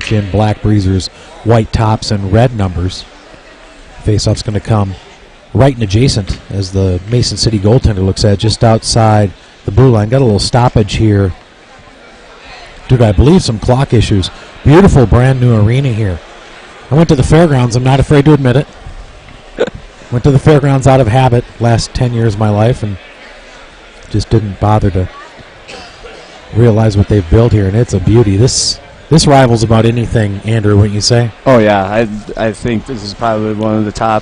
match in black breezers, white tops, and red numbers. Faceoff's going to come right and adjacent as the Mason City goaltender looks at just outside the blue line. Got a little stoppage here due to, I believe, some clock issues. Beautiful brand new arena here. I went to the fairgrounds. I'm not afraid to admit it. Went to the fairgrounds out of habit last 10 years of my life and just didn't bother to realize what they've built here, and it's a beauty. This rivals about anything, Andrew, wouldn't you say? Oh, yeah. I think this is probably one of the top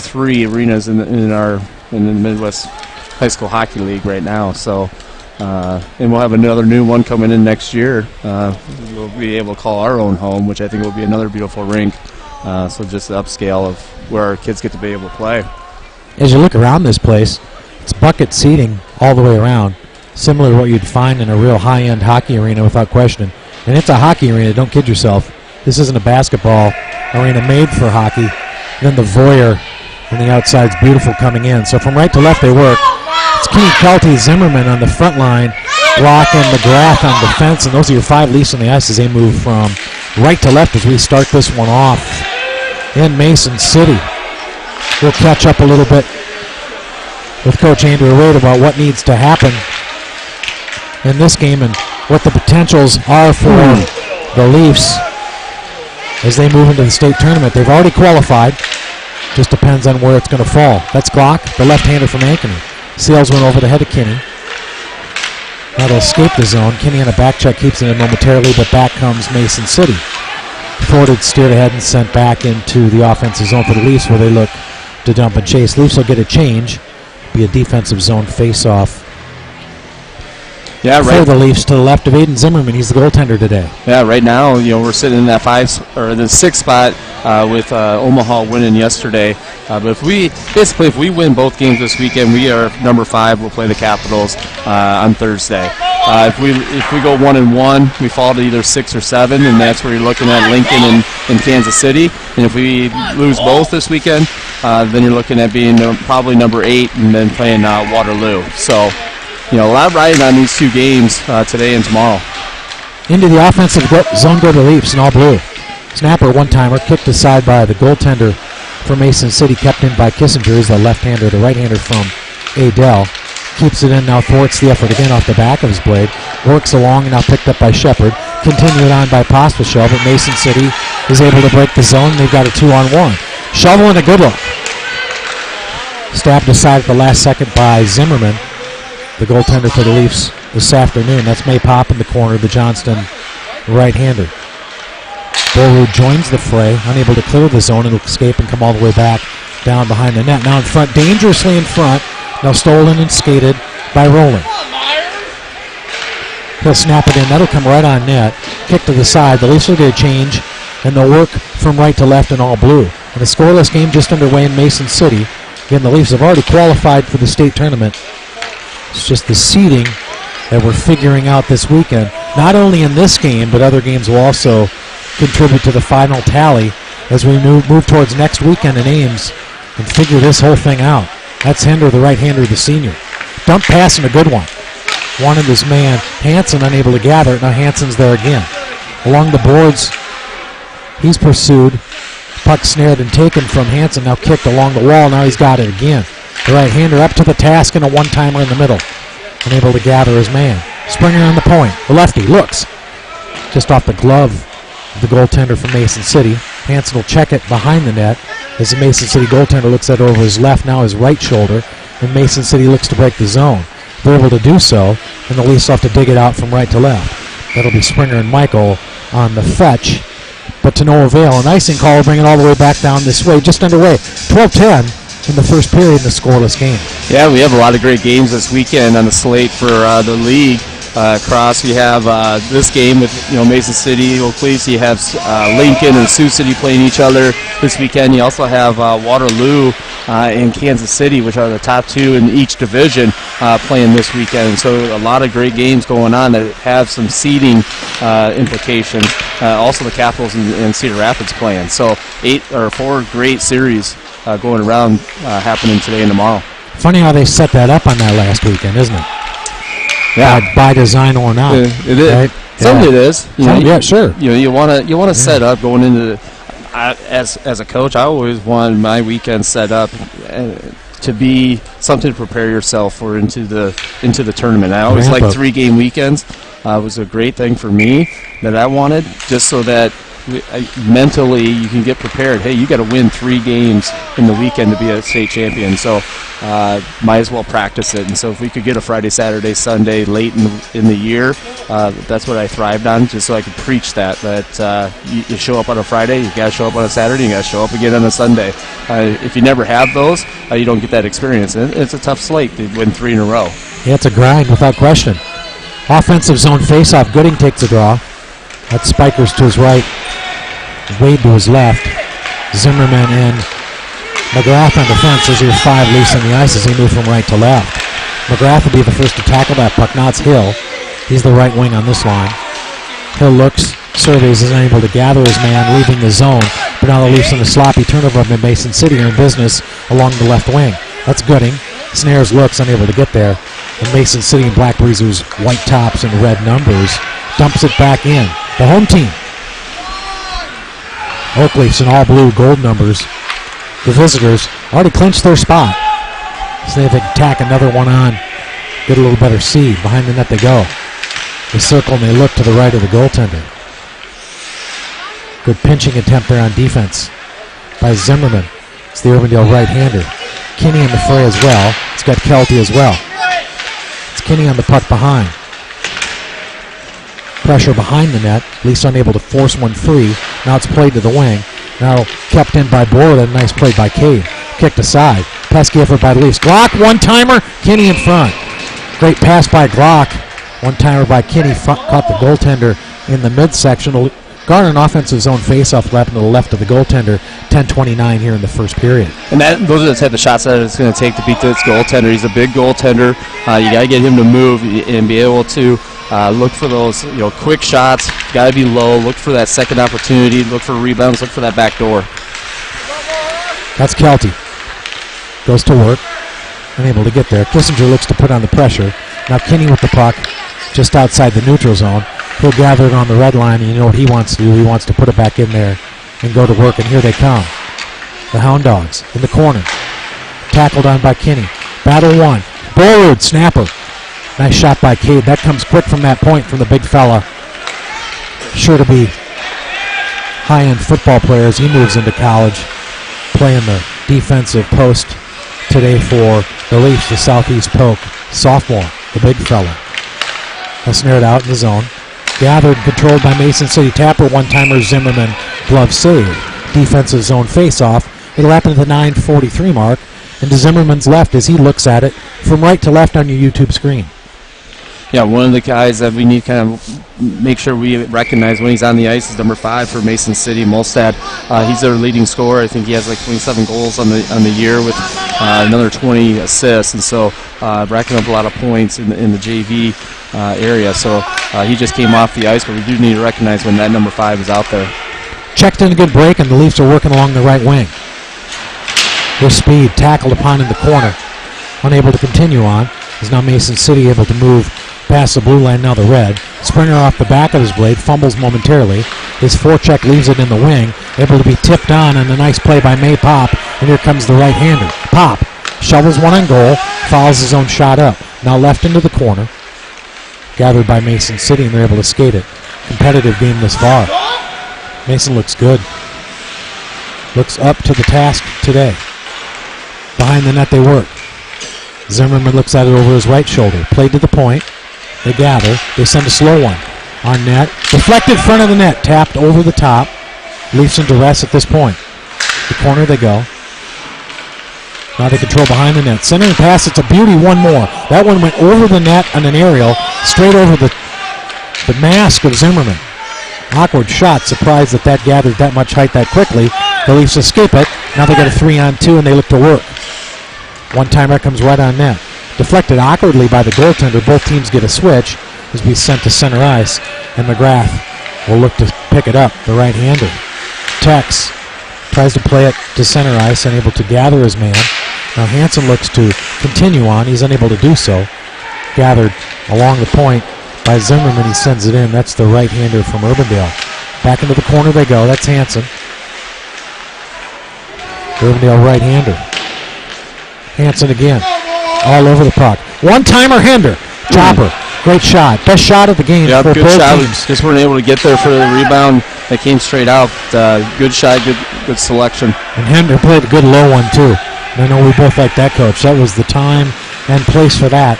3 arenas in the Midwest High School Hockey League right now. So, and we'll have another new one coming in next year. We'll be able to call our own home, which I think will be another beautiful rink. So just the upscale of where our kids get to be able to play. As you look around this place, it's bucket seating all the way around, similar to what you'd find in a real high-end hockey arena without question. And it's a hockey arena, don't kid yourself. This isn't a basketball arena made for hockey. And then the voyeur on the outside's beautiful coming in. So from right to left they work. It's Kenny Kelty, Zimmerman on the front line, Rock and McGrath on defense, and those are your 5 Leafs on the ice as they move from right to left as we start this one off in Mason City. We'll catch up a little bit with Coach Andrew Wade about what needs to happen in this game and what the potentials are for the Leafs as they move into the state tournament. They've already qualified. Just depends on where it's going to fall. That's Glock, the left-hander from Ankeny. Sails one over the head of Kinney. That'll escape the zone. Kinney on a back check keeps it in momentarily, but back comes Mason City. Thwarted, steered ahead, and sent back into the offensive zone for the Leafs where they look to dump and chase. Leafs will get a change. Be a defensive zone face-off. Yeah, right. For the Leafs to the left of Aiden Zimmerman. He's the goaltender today. Yeah, right now, we're sitting in that 6th spot with Omaha winning yesterday. But if we win both games this weekend, we are number 5. We'll play the Capitals on Thursday. If we go 1-1, we fall to either 6 or 7, and that's where you're looking at Lincoln and Kansas City. And if we lose both this weekend, then you're looking at being probably number 8 and then playing Waterloo. So, a lot riding on these 2 games today and tomorrow. Into the offensive zone go the Leafs in all blue. Snapper, one-timer, kicked aside by the goaltender for Mason City, kept in by Kissinger, is the left-hander, the right-hander from Adele. Keeps it in now, thwarts the effort again off the back of his blade. Works along and now picked up by Shepard. Continued on by Pospisil, but Mason City is able to break the zone. They've got a 2-on-1. Shovel and a good look. Stabbed aside at the last second by Zimmerman, the goaltender for the Leafs this afternoon. That's May Pop in the corner, the Johnston right-hander. Bolrud joins the fray, unable to clear the zone and escape and come all the way back down behind the net. Now in front, dangerously in front. Now stolen and skated by Rowland. He'll snap it in. That'll come right on net. Kick to the side. The Leafs will get a change, and they'll work from right to left in all blue. And a scoreless game just underway in Mason City. Again, the Leafs have already qualified for the state tournament. It's just the seeding that we're figuring out this weekend. Not only in this game, but other games will also contribute to the final tally as we move towards next weekend in Ames and figure this whole thing out. That's Hinder, the right-hander, the senior. Dump pass and a good one. Wanted his man, Hansen, unable to gather it. Now Hansen's there again. Along the boards, he's pursued. Puck snared and taken from Hansen, now kicked along the wall. Now he's got it again. The right-hander up to the task and a one-timer in the middle. Unable to gather his man. Springer on the point. The lefty looks. Just off the glove of the goaltender from Mason City. Hansen will check it behind the net as the Mason City goaltender looks at it over his left, now his right shoulder. And Mason City looks to break the zone. They're able to do so, and the Leafs have to dig it out from right to left. That'll be Springer and Michael on the fetch, but to no avail. An icing call will bring it all the way back down this way, just underway. 12-10 in the first period in the scoreless game. Yeah, we have a lot of great games this weekend on the slate for the league. Cross, we have this game with Mason City, Oak Leafs. You have Lincoln and Sioux City playing each other this weekend. You also have Waterloo and Kansas City, which are the top 2 in each division, playing this weekend. And so a lot of great games going on that have some seeding implications. Also the Capitals and Cedar Rapids playing. So 4 great series going around happening today and tomorrow. Funny how they set that up on that last weekend, isn't it? Yeah. By design or not. It is. Right? Some of it is. Yeah, sure. You want to set up going into as a coach. I always want my weekend set up to be something to prepare yourself for into the tournament. I always like 3-game weekends. Was a great thing for me that I wanted, just so that mentally you can get prepared. Hey, you got to win 3 games in the weekend to be a state champion. So might as well practice it. And so if we could get a Friday, Saturday, Sunday late in the year, that's what I thrived on, just so I could preach that you show up on a Friday, you got to show up on a Saturday, you got to show up again on a Sunday. If you never have those, you don't get that experience. And it's a tough slate to win 3 in a row. Yeah, it's a grind without question. Offensive zone faceoff. Gooding takes a draw. That's Spikers to his right, Wade to his left. Zimmerman and McGrath on defense. Those are your 5 loose on the ice as he moved from right to left. McGrath will be the first to tackle that puck. Now it's Hill. He's the right wing on this line. Hill looks, surveys, is unable to gather his man, leaving the zone. But now the Leafs in the sloppy turnover of Mason City are in business along the left wing. That's Gooding. Snares looks, unable to get there. And Mason City and Black Breezers, white tops and red numbers, dumps it back in. The home team. Oak Leafs in all blue gold numbers. The visitors already clinched their spot. So they have to tack another one on. Get a little better seed. Behind the net they go. They circle and they look to the right of the goaltender. Good pinching attempt there on defense by Zimmerman. It's the Urbandale right-hander. Kinney in the fray as well. It's got Kelty as well. It's Kinney on the puck behind. Pressure behind the net. Leafs unable to force one free. Now it's played to the wing. Now kept in by Borda. Nice play by Cade. Kicked aside. Pesky effort by the Leafs. Glock, one-timer. Kinney in front. Great pass by Glock. One-timer by Kinney. Caught the goaltender in the midsection. Garner an offensive zone faceoff lap to the left of the goaltender. 10:29 here in the first period. And those are the type of shots that it's going to take to beat this goaltender. He's a big goaltender. You got to get him to move and be able to look for those quick shots. Got to be low. Look for that second opportunity. Look for rebounds. Look for that back door. That's Kelty. Goes to work. Unable to get there. Kissinger looks to put on the pressure. Now Kinney with the puck just outside the neutral zone. He'll gather it on the red line, and you know what he wants to do. He wants to put it back in there and go to work, and here they come. The Hound Dogs in the corner. Tackled on by Kinney. Battle one. Forward, snapper. Nice shot by Cade. That comes quick from that point from the big fella. Sure to be high-end football player as he moves into college. Playing the defensive post today for the Leafs, the Southeast Poke. Sophomore, the big fella. He'll snare it out in the zone. Gathered and controlled by Mason City. Tapper, one-timer, Zimmerman, glove save. Defensive zone face-off. It'll happen at the 9:43 mark. And to Zimmerman's left as he looks at it from right to left on your YouTube screen. Yeah, one of the guys that we need to kind of make sure we recognize when he's on the ice is number 5 for Mason City, Molstad. He's their leading scorer. I think he has like 27 goals on the year with another 20 assists, and so racking up a lot of points in the JV area. So he just came off the ice, but we do need to recognize when that number 5 is out there. Checked in a good break, and the Leafs are working along the right wing. Their speed tackled upon in the corner. Unable to continue on. Is now Mason City able to move past the blue line, now the red. Springer off the back of his blade, fumbles momentarily. His forecheck leaves it in the wing. Able to be tipped on, and a nice play by May Pop. And here comes the right-hander. Pop shovels one on goal, fouls his own shot up. Now left into the corner. Gathered by Mason City, and they're able to skate it. Competitive game this far. Mason looks good. Looks up to the task today. Behind the net they work. Zimmerman looks at it over his right shoulder. Played to the point. They gather. They send a slow one. On net. Deflected front of the net. Tapped over the top. Leafs in duress at this point. The corner they go. Now they control behind the net. Centering pass. It's a beauty. One more. That one went over the net on an aerial. Straight over the mask of Zimmerman. Awkward shot. Surprised that gathered that much height that quickly. The Leafs escape it. Now they got a 3-on-2 and they look to work. One-timer comes right on net. Deflected awkwardly by the goaltender. Both teams get a switch as we sent to center ice. And McGrath will look to pick it up, the right-hander. Tex tries to play it to center ice, unable to gather his man. Now Hansen looks to continue on. He's unable to do so. Gathered along the point by Zimmerman. He sends it in. That's the right-hander from Urbandale. Back into the corner they go. That's Hanson. Urbandale right-hander. Hanson again. All over the puck. One-timer Hinder. Chopper. Great shot. Best shot of the game for good both shot. teams. Just weren't able to get there for the rebound that came straight out. Good shot, good selection. And Hinder played a good low one, too. And I know we both like that, Coach. That was the time and place for that.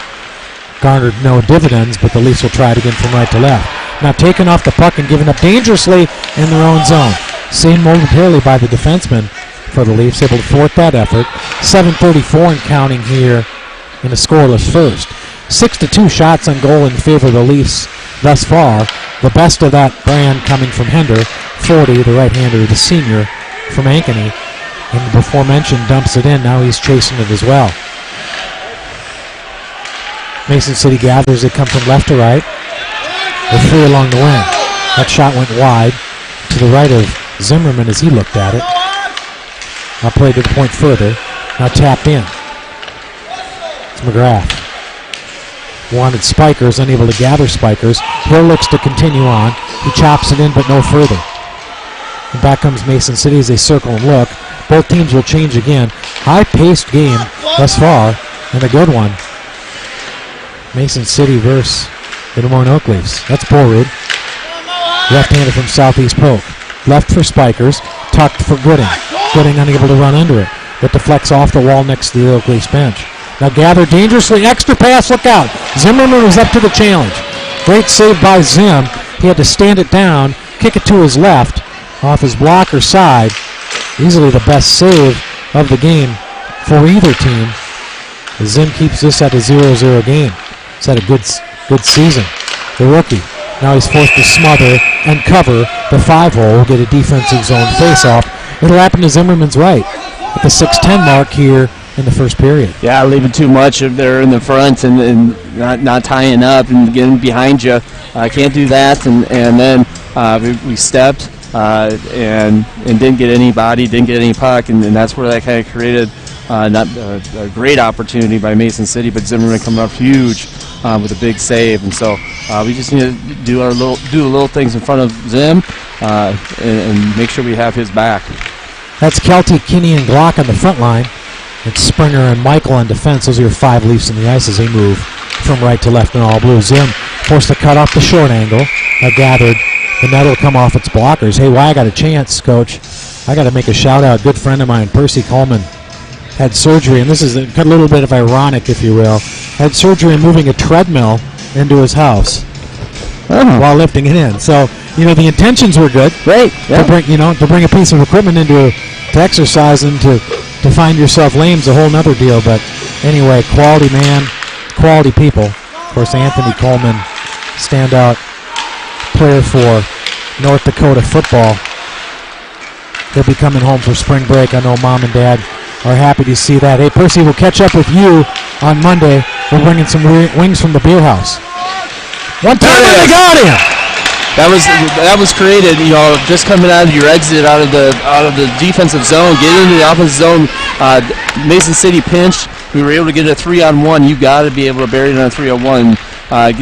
Garnered no dividends, but the Leafs will try it again from right to left. Now taken off the puck and given up dangerously in their own zone. Saved momentarily by the defenseman for the Leafs, able to thwart that effort. 7:34 and counting here in a scoreless first. 6-2 shots on goal in favor of the Leafs thus far. The best of that brand coming from Hinder. 40, the right-hander, the senior from Ankeny. And the before-mentioned dumps it in. Now he's chasing it as well. Mason City gathers. They come from left to right. They're free along the wing. That shot went wide to the right of Zimmerman as he looked at it. Now played to the point further. Now tapped in. It's McGrath. Wanted Spikers, unable to gather Spikers. Hill looks to continue on. He chops it in, but no further. And back comes Mason City as they circle and look. Both teams will change again. High-paced game thus far, and a good one. Mason City versus the Des Moines Oak Leafs. That's Borrud. Left-hander from Southeast Polk. Left for Spikers. Tucked for Gooding. Gooding unable to run under it. But deflects off the wall next to the Oak Leafs bench. Now gathered dangerously. Extra pass. Look out. Zimmerman was up to the challenge. Great save by Zim. He had to stand it down, kick it to his left, off his blocker side. Easily the best save of the game for either team. Zim keeps this at a 0-0 game. He's had a good season. The rookie. Now he's forced to smother and cover the 5-hole. Will get a defensive zone face-off. It'll happen to Zimmerman's right at the 6:10 mark here in the first period. Yeah, leaving too much if they're in the front and not tying up and getting behind you. Can't do that. And then we stepped and didn't get any body, didn't get any puck, and that's where that kind of created not a great opportunity by Mason City, but Zimmerman coming up huge with a big save. And so we just need to do the little things in front of Zim and make sure we have his back. That's Kelty, Kinney, and Glock on the front line. It's Springer and Michael on defense. Those are your 5 Leafs in the ice as they move from right to left in all blue. Zim forced to cut off the short angle. Gathered. The net will come off its blockers. Hey, why I got a chance, Coach? I got to make a shout-out. Good friend of mine, Percy Coleman, had surgery, and this is a little bit of ironic, if you will. Had surgery and moving a treadmill into his house while lifting it in. So, the intentions were good. Great. Yeah. To bring a piece of equipment to exercise and to find yourself lame's a whole nother deal. But anyway, quality man, quality people. Of course, Anthony Coleman, standout player for North Dakota football. He'll be coming home for spring break. I know Mom and Dad are happy to see that. Hey, Percy, we'll catch up with you on Monday. We're bringing some wings from the beer house. One time they got him. That was created, just coming out of your exit out of the defensive zone, get into the offensive zone. Mason City pinched. We were able to get a 3-on-1. You got to be able to bury it on a 3-on-1.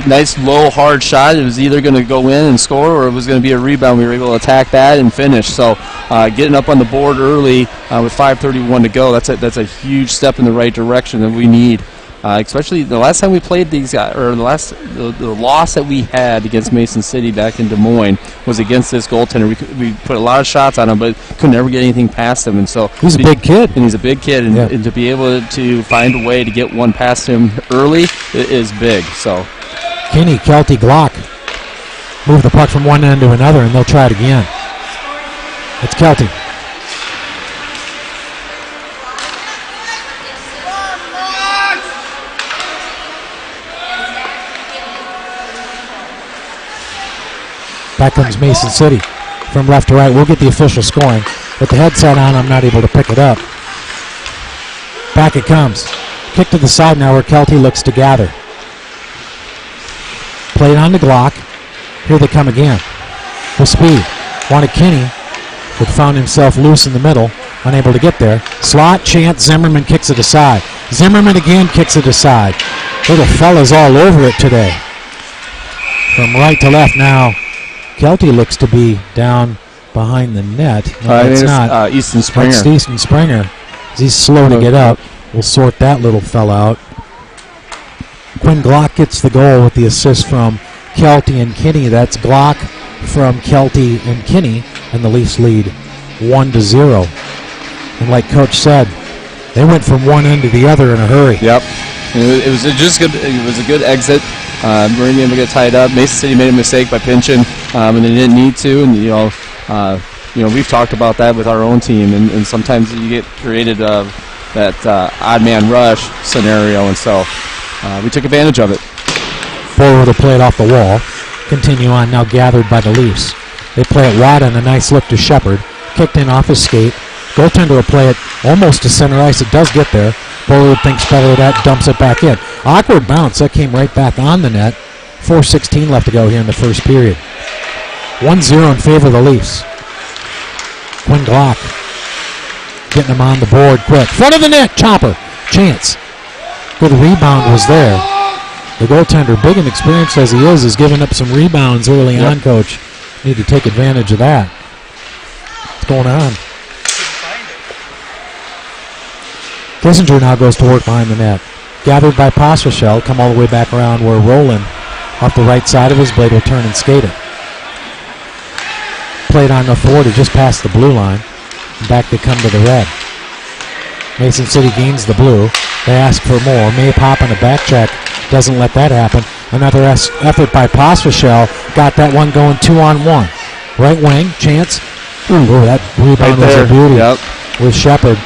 Nice low hard shot. It was either going to go in and score or it was going to be a rebound. We were able to attack that and finish. So getting up on the board early with 5:31 to go, that's a huge step in the right direction that we need. Especially the last time we played these guys, or the loss that we had against Mason City back in Des Moines was against this goaltender. We put a lot of shots on him, but could never get anything past him. And so he's a big kid, and and to be able to find a way to get one past him early is big. So Kinney, Kelty, Glock move the puck from one end to another, and they'll try it again. It's Kelty. Back comes Mason City from left to right. We'll get the official scoring. With the headset on, I'm not able to pick it up. Back it comes. Kick to the side now where Kelty looks to gather. Played on the Glock. Here they come again. With speed. Wanted Kinney, but found himself loose in the middle. Unable to get there. Slot, chance, Zimmerman kicks it aside. Zimmerman again kicks it aside. Little fellas all over it today. From right to left now. Kelty looks to be down behind the net. No, it's not. Easton Springer. That's Easton Springer. He's slow to get up. We'll sort that little fella out. Quinn Glock gets the goal with the assist from Kelty and Kinney. That's Glock from Kelty and Kinney, and the Leafs lead 1-0. And like Coach said, they went from one end to the other in a hurry. Yep. It was just good. It was a good exit. Weren't able to get tied up. Mason City made a mistake by pinching, and they didn't need to. And we've talked about that with our own team, and sometimes you get created that odd man rush scenario, and so we took advantage of it. Forward will play it off the wall. Continue on now, gathered by the Leafs. They play it wide on a nice look to Shepard. Kicked in off his skate. Goaltender will play it almost to center ice. It does get there. Forward thinks better of that, dumps it back in. Awkward bounce. That came right back on the net. 4:16 left to go here in the first period. 1-0 in favor of the Leafs. Quinn Glock getting him on the board quick. Front of the net, Chopper. Chance. Good rebound was there. The goaltender, big and experienced as he is giving up some rebounds early on, Coach. Need to take advantage of that. What's going on? Kissinger now goes to work behind the net. Gathered by Pospisil, come all the way back around where Rowland, off the right side of his blade, will turn and skate it. Played on the 40, just past the blue line. And back they come to the red. Mason City gains the blue. They ask for more. May pop on a back check. Doesn't let that happen. Another effort by Pospisil. Got that one going 2-on-1. Right wing, Chance. Ooh, that rebound was a beauty with Shepard.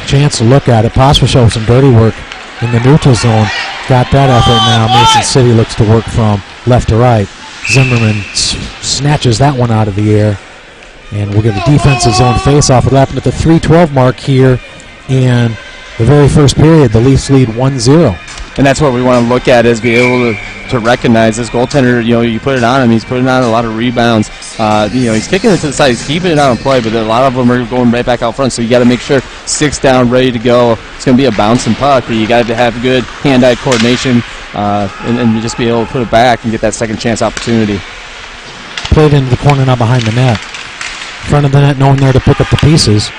Chance to look at it. Pospisil with some dirty work in the neutral zone. Got that effort now. Mason City looks to work from left to right. Zimmerman snatches that one out of the air. And we'll get a defensive zone face-off. It'll happen at the 3:12 mark here in the very first period. The Leafs lead 1-0. And that's what we want to look at, is be able to recognize this goaltender. You put it on him. He's putting on a lot of rebounds. He's kicking it to the side. He's keeping it on play, but a lot of them are going right back out front. So you got to make sure sticks down, ready to go. It's going to be a bouncing puck, but you got to have good hand-eye coordination and just be able to put it back and get that second chance opportunity. Played into the corner now behind the net. Front of the net, no one there to pick up the pieces.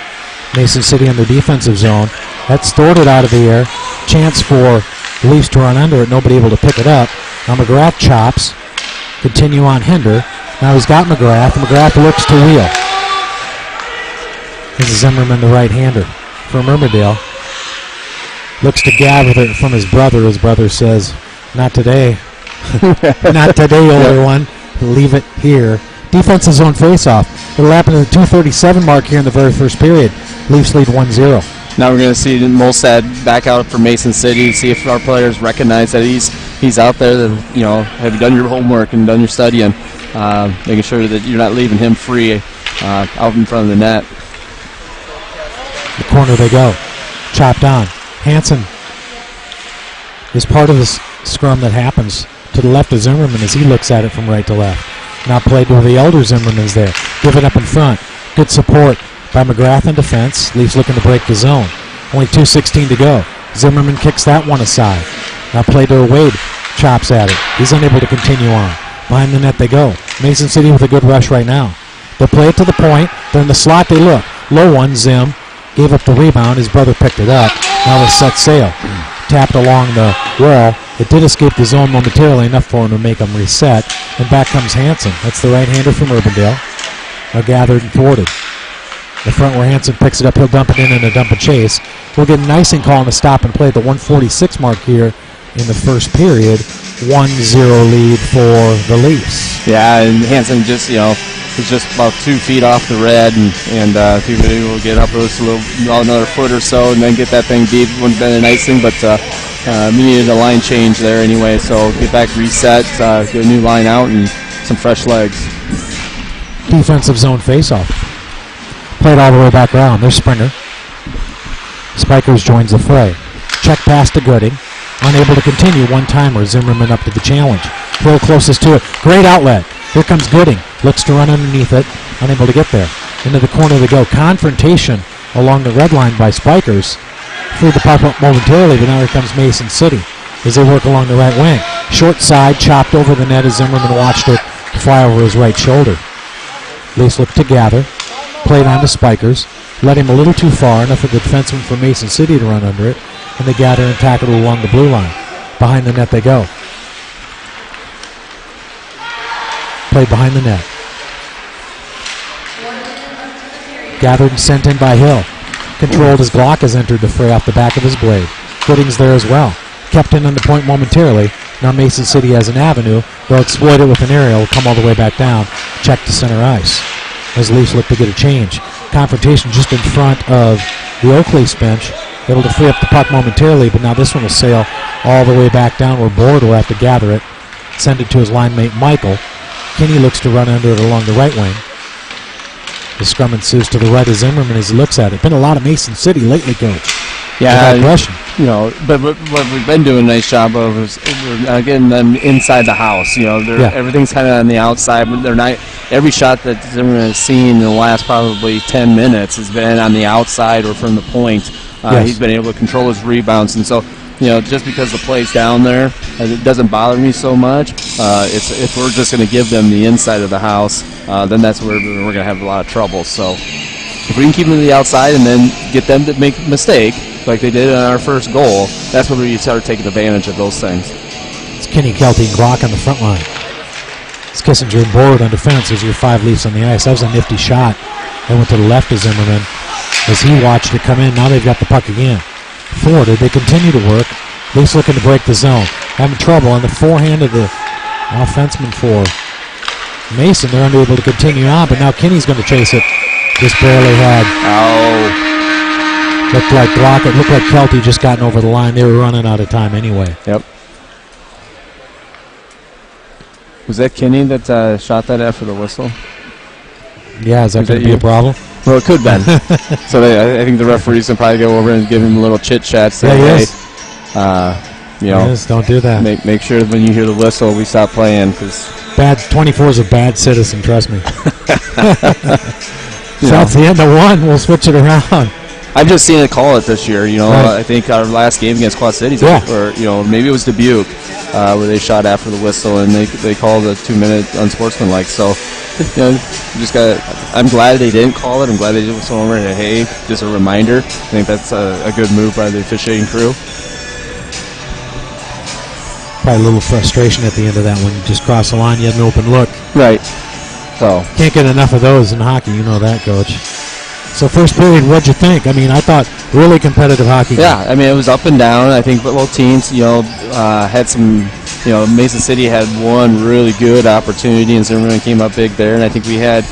Mason City in their defensive zone. That's stored it out of the air. Chance for the Leafs to run under it. Nobody able to pick it up. Now McGrath chops. Continue on Hinder. Now he's got McGrath. McGrath looks to wheel. This is Zimmerman, the right-hander from Urbandale. Looks to gather it from his brother. His brother says, "Not today. Not today, older one. Leave it here." Defensive zone face-off. It'll happen at the 2:37 mark here in the very first period. Leafs lead 1-0. Now we're going to see Molstad back out for Mason City, see if our players recognize that he's out there, that have you done your homework and done your studying, making sure that you're not leaving him free out in front of the net. The corner they go. Chopped on. Hansen is part of the scrum that happens to the left of Zimmerman as he looks at it from right to left. Now played where the elder Zimmerman's there. Give it up in front. Good support by McGrath in defense. Leafs looking to break the zone. Only 2:16 to go. Zimmerman kicks that one aside. Now played to Wade. Chops at it. He's unable to continue on. Behind the net they go. Mason City with a good rush right now. They'll play it to the point. They're in the slot. They look. Low one. Zim gave up the rebound. His brother picked it up. Now they set sail. Tapped along the wall. It did escape the zone momentarily, enough for him to make him reset. And back comes Hansen. That's the right-hander from Urbandale. Now gathered and thwarted. The front where Hansen picks it up, he'll dump it in a dump and chase. We'll get an icing call on the stop and play at the 1:46 mark here in the first period. 1-0 lead for the Leafs. Yeah, and Hansen just, was just about 2 feet off the red, and if he was able to get up another foot or so and then get that thing deep, wouldn't have been an icing, but we needed a line change there anyway, so get back reset, get a new line out, and some fresh legs. Defensive zone face-off. Played all the way back around. There's Springer. Spikers joins the fray. Check pass to Gooding. Unable to continue. One-timer. Zimmerman up to the challenge. Hill closest to it. Great outlet. Here comes Gooding. Looks to run underneath it. Unable to get there. Into the corner they go. Confrontation along the red line by Spikers. Freed the puck up momentarily, but now here comes Mason City. as they work along the right wing. Short side, chopped over the net as Zimmerman watched it fly over his right shoulder. Leafs look to gather. Played on to Spikers. Led him a little too far, enough for the defenseman from Mason City to run under it. And they gather and tackle along the blue line. Behind the net they go. Played behind the net. Gathered and sent in by Hill. Controlled as Glock has entered the fray off the back of his blade. Footings there as well. Kept in on the point momentarily. Now Mason City has an avenue. They'll exploit it with an aerial. Come all the way back down. Check to center ice. As Leafs look to get a change. Confrontation just in front of the Oak Leafs bench. Able to free up the puck momentarily, but now this one will sail all the way back down where Board will have to gather it. Send it to his line mate Michael. Kinney looks to run under it along the right wing. The scrum ensues to the right of Zimmerman as he looks at it. Been a lot of Mason City lately, Coach. Yeah, aggression. But what we've been doing a nice job of is we're getting them inside the house. Everything's kind of on the outside, but they're not. Every shot that Zimmerman has seen in the last probably 10 minutes has been on the outside or from the point. Yes. He's been able to control his rebounds, and so just because the play's down there, it doesn't bother me so much. If we're just going to give them the inside of the house, then that's where we're going to have a lot of trouble. So if we can keep them to the outside and then get them to make a mistake, like they did on our first goal, that's when we start taking advantage of those things. It's Kinney, Kelty, and Glock on the front line. It's Kissinger and Board on defense. There's your 5 Leafs on the ice. That was a nifty shot. They went to the left of Zimmerman as he watched it come in. Now they've got the puck again. Forwarded. They continue to work. Leafs looking to break the zone. Having trouble on the forehand of the offenseman for Mason. They're unable to continue on, but now Kinney's going to chase it. Just barely had. Oh. Looked like Glock. It looked like Kelty just gotten over the line. They were running out of time anyway. Yep. Was that Kinney that shot that after the whistle? Yeah, is that going to be a problem? Well, it could have been. So I think the referees can probably go over and give him a little chit-chat. Say, yes, don't do that. Make sure that when you hear the whistle, we stop playing. Cause 24 is a bad citizen, trust me. So at the end of one, we'll switch it around. I've just seen it call it this year. Right. I think our last game against Quad Cities, or maybe it was Dubuque, where they shot after the whistle and they called a 2-minute unsportsmanlike. So, just got. I'm glad they didn't call it. I'm glad they did whistle over it. Hey, just a reminder. I think that's a good move by the officiating crew. Probably a little frustration at the end of that one. You just cross the line, you had an open look. Right. So can't get enough of those in hockey. You know that, Coach. So first period, what'd you think? I mean, I thought really competitive hockey game. Yeah, I mean, it was up and down. I think both teams, had some, Mason City had one really good opportunity, and Zimmerman came up big there. And I think we had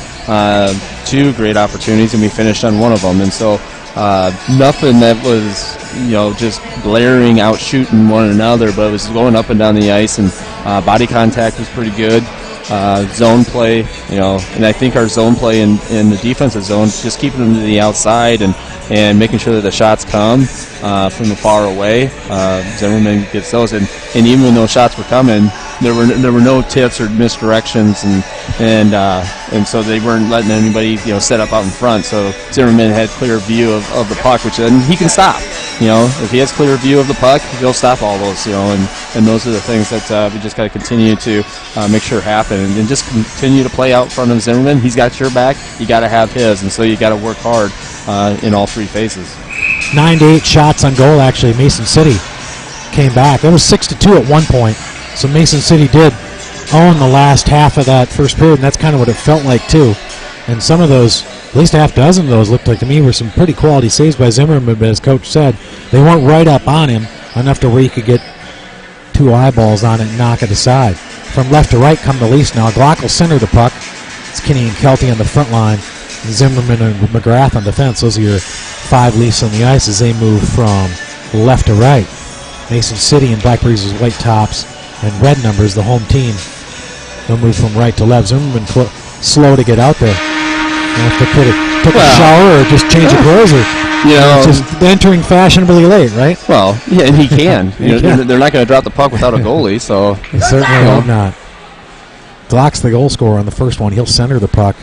2 great opportunities, and we finished on one of them. And so nothing that was, just blaring out shooting one another, but it was going up and down the ice, and body contact was pretty good. Zone play, and I think our zone play in the defensive zone, just keeping them to the outside and making sure that the shots come from the far away. Zimmerman gets those, and even when those shots were coming, there were no tips or misdirections, and so they weren't letting anybody set up out in front. So Zimmerman had clear view of the puck, which then he can stop. If he has clear view of the puck, he'll stop all those. And those are the things that we just got to continue to make sure happen, and just continue to play out front of Zimmerman. He's got your back, you got to have his, and so you got to work hard in all 3 phases. 9 to 8 shots on goal. Actually, Mason City came back. It was 6-2 at one point. So Mason City did own the last half of that first period, and that's kind of what it felt like too. And some of those, at least a half dozen of those, looked like to me were some pretty quality saves by Zimmerman. But as Coach said, they weren't right up on him enough to where he could get 2 eyeballs on it and knock it aside. From left to right come the Leafs now. Glock will center the puck. It's Kinney and Kelty on the front line. Zimmerman and McGrath on defense. Those are your 5 Leafs on the ice as they move from left to right. Mason City in Black Breezes white tops and red numbers, the home team. They'll move from right to left. Zimmerman slow to get out there. If they could have took a shower or just change of clothes, or just entering fashionably late, right? Well, yeah, and he can. They're not going to drop the puck without a goalie, so they certainly hope not. Glock's the goal scorer on the first one. He'll center the puck.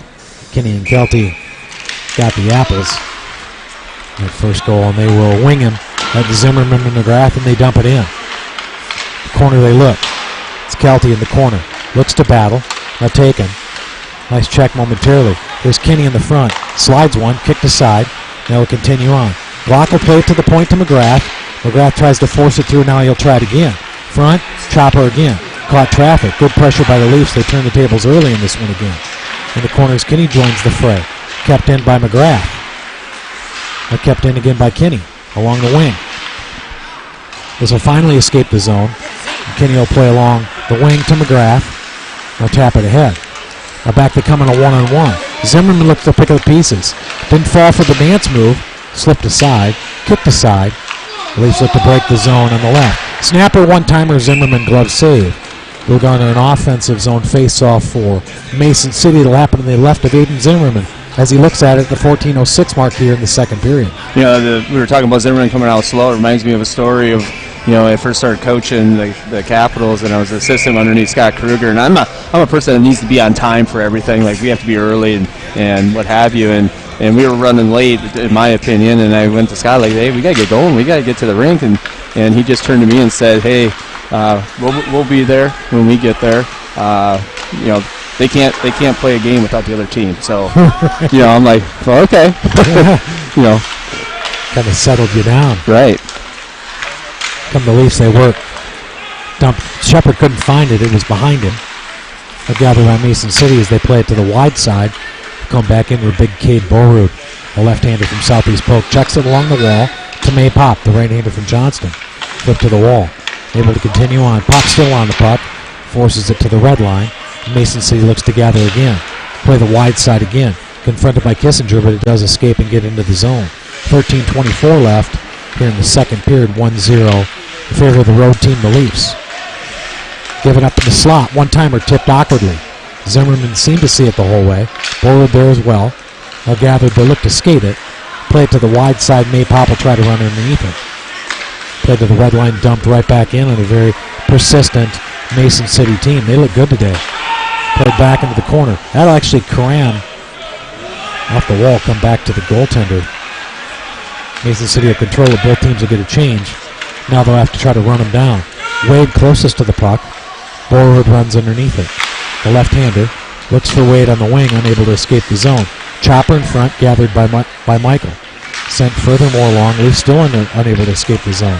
Kinney and Kelty got the apples. That first goal, and they will wing him at Zimmerman and McGrath, and they dump it in. corner they look. It's Kelty in the corner. Looks to battle. Now taken. Nice check momentarily. There's Kinney in the front. Slides one, kicked aside. Now will continue on. Glock will play it to the point to McGrath. McGrath tries to force it through. Now he'll try it again. Front, Chopper again. Caught traffic. Good pressure by the Leafs. They turn the tables early in this one again. In the corners, Kinney joins the fray. Kept in by McGrath. Kept in again by Kinney along the wing. This will finally escape the zone. Kinney will play along the wing to McGrath. They'll tap it ahead. Now back they come in a one-on-one. Zimmerman looked to pick up pieces. Didn't fall for the dance move. Slipped aside. Kicked aside. The Leafs look to break the zone on the left. Snapper one-timer, Zimmerman glove save. We'll go into an offensive zone face-off for Mason City. It'll happen to the left of Aiden Zimmerman as he looks at it, the 14:06 mark here in the second period. You know, we were talking about Zimmerman coming out slow. It reminds me of a story of, you know, when I first started coaching the Capitals, and I was an assistant underneath Scott Kruger, and I'm a person that needs to be on time for everything. Like, we have to be early and what have you, and we were running late, in my opinion, and I went to Scott like, hey, we got to get going. We got to get to the rink, and he just turned to me and said, hey, we'll be there when we get there. You know, they can't play a game without the other team. So, you know, I'm like, well, okay. You know, kind of settled you down. Right. Come the Leafs, they work. Shepard couldn't find it. It was behind him. They gather around Mason City as they play it to the wide side. Come back in with big Cade Borud, a left-hander from Southeast Polk. Checks it along the wall to May Pop, the right-hander from Johnston. Flip to the wall. Able to continue on. Pop still on the puck. Forces it to the red line. Mason City looks to gather again. Play the wide side again. Confronted by Kissinger, but it does escape and get into the zone. 13:24 left here in the second period. 1-0 in favor of the road team, the Leafs. Given up in the slot. One-timer tipped awkwardly. Zimmerman seemed to see it the whole way. Borrowed there as well. Now gathered, they look to skate it. Play it to the wide side. May Pop will try to run underneath it. Play to the red line, dumped right back in on a very persistent Mason City team. They look good today. Played back into the corner. That'll actually Karam off the wall, come back to the goaltender. Mason City will control it. Both teams will get a change. Now they'll have to try to run them down. Wade closest to the puck. Borwood runs underneath it. The left-hander looks for Wade on the wing, unable to escape the zone. Chopper in front, gathered by Michael. Sent furthermore along. Leafs still unable to escape the zone.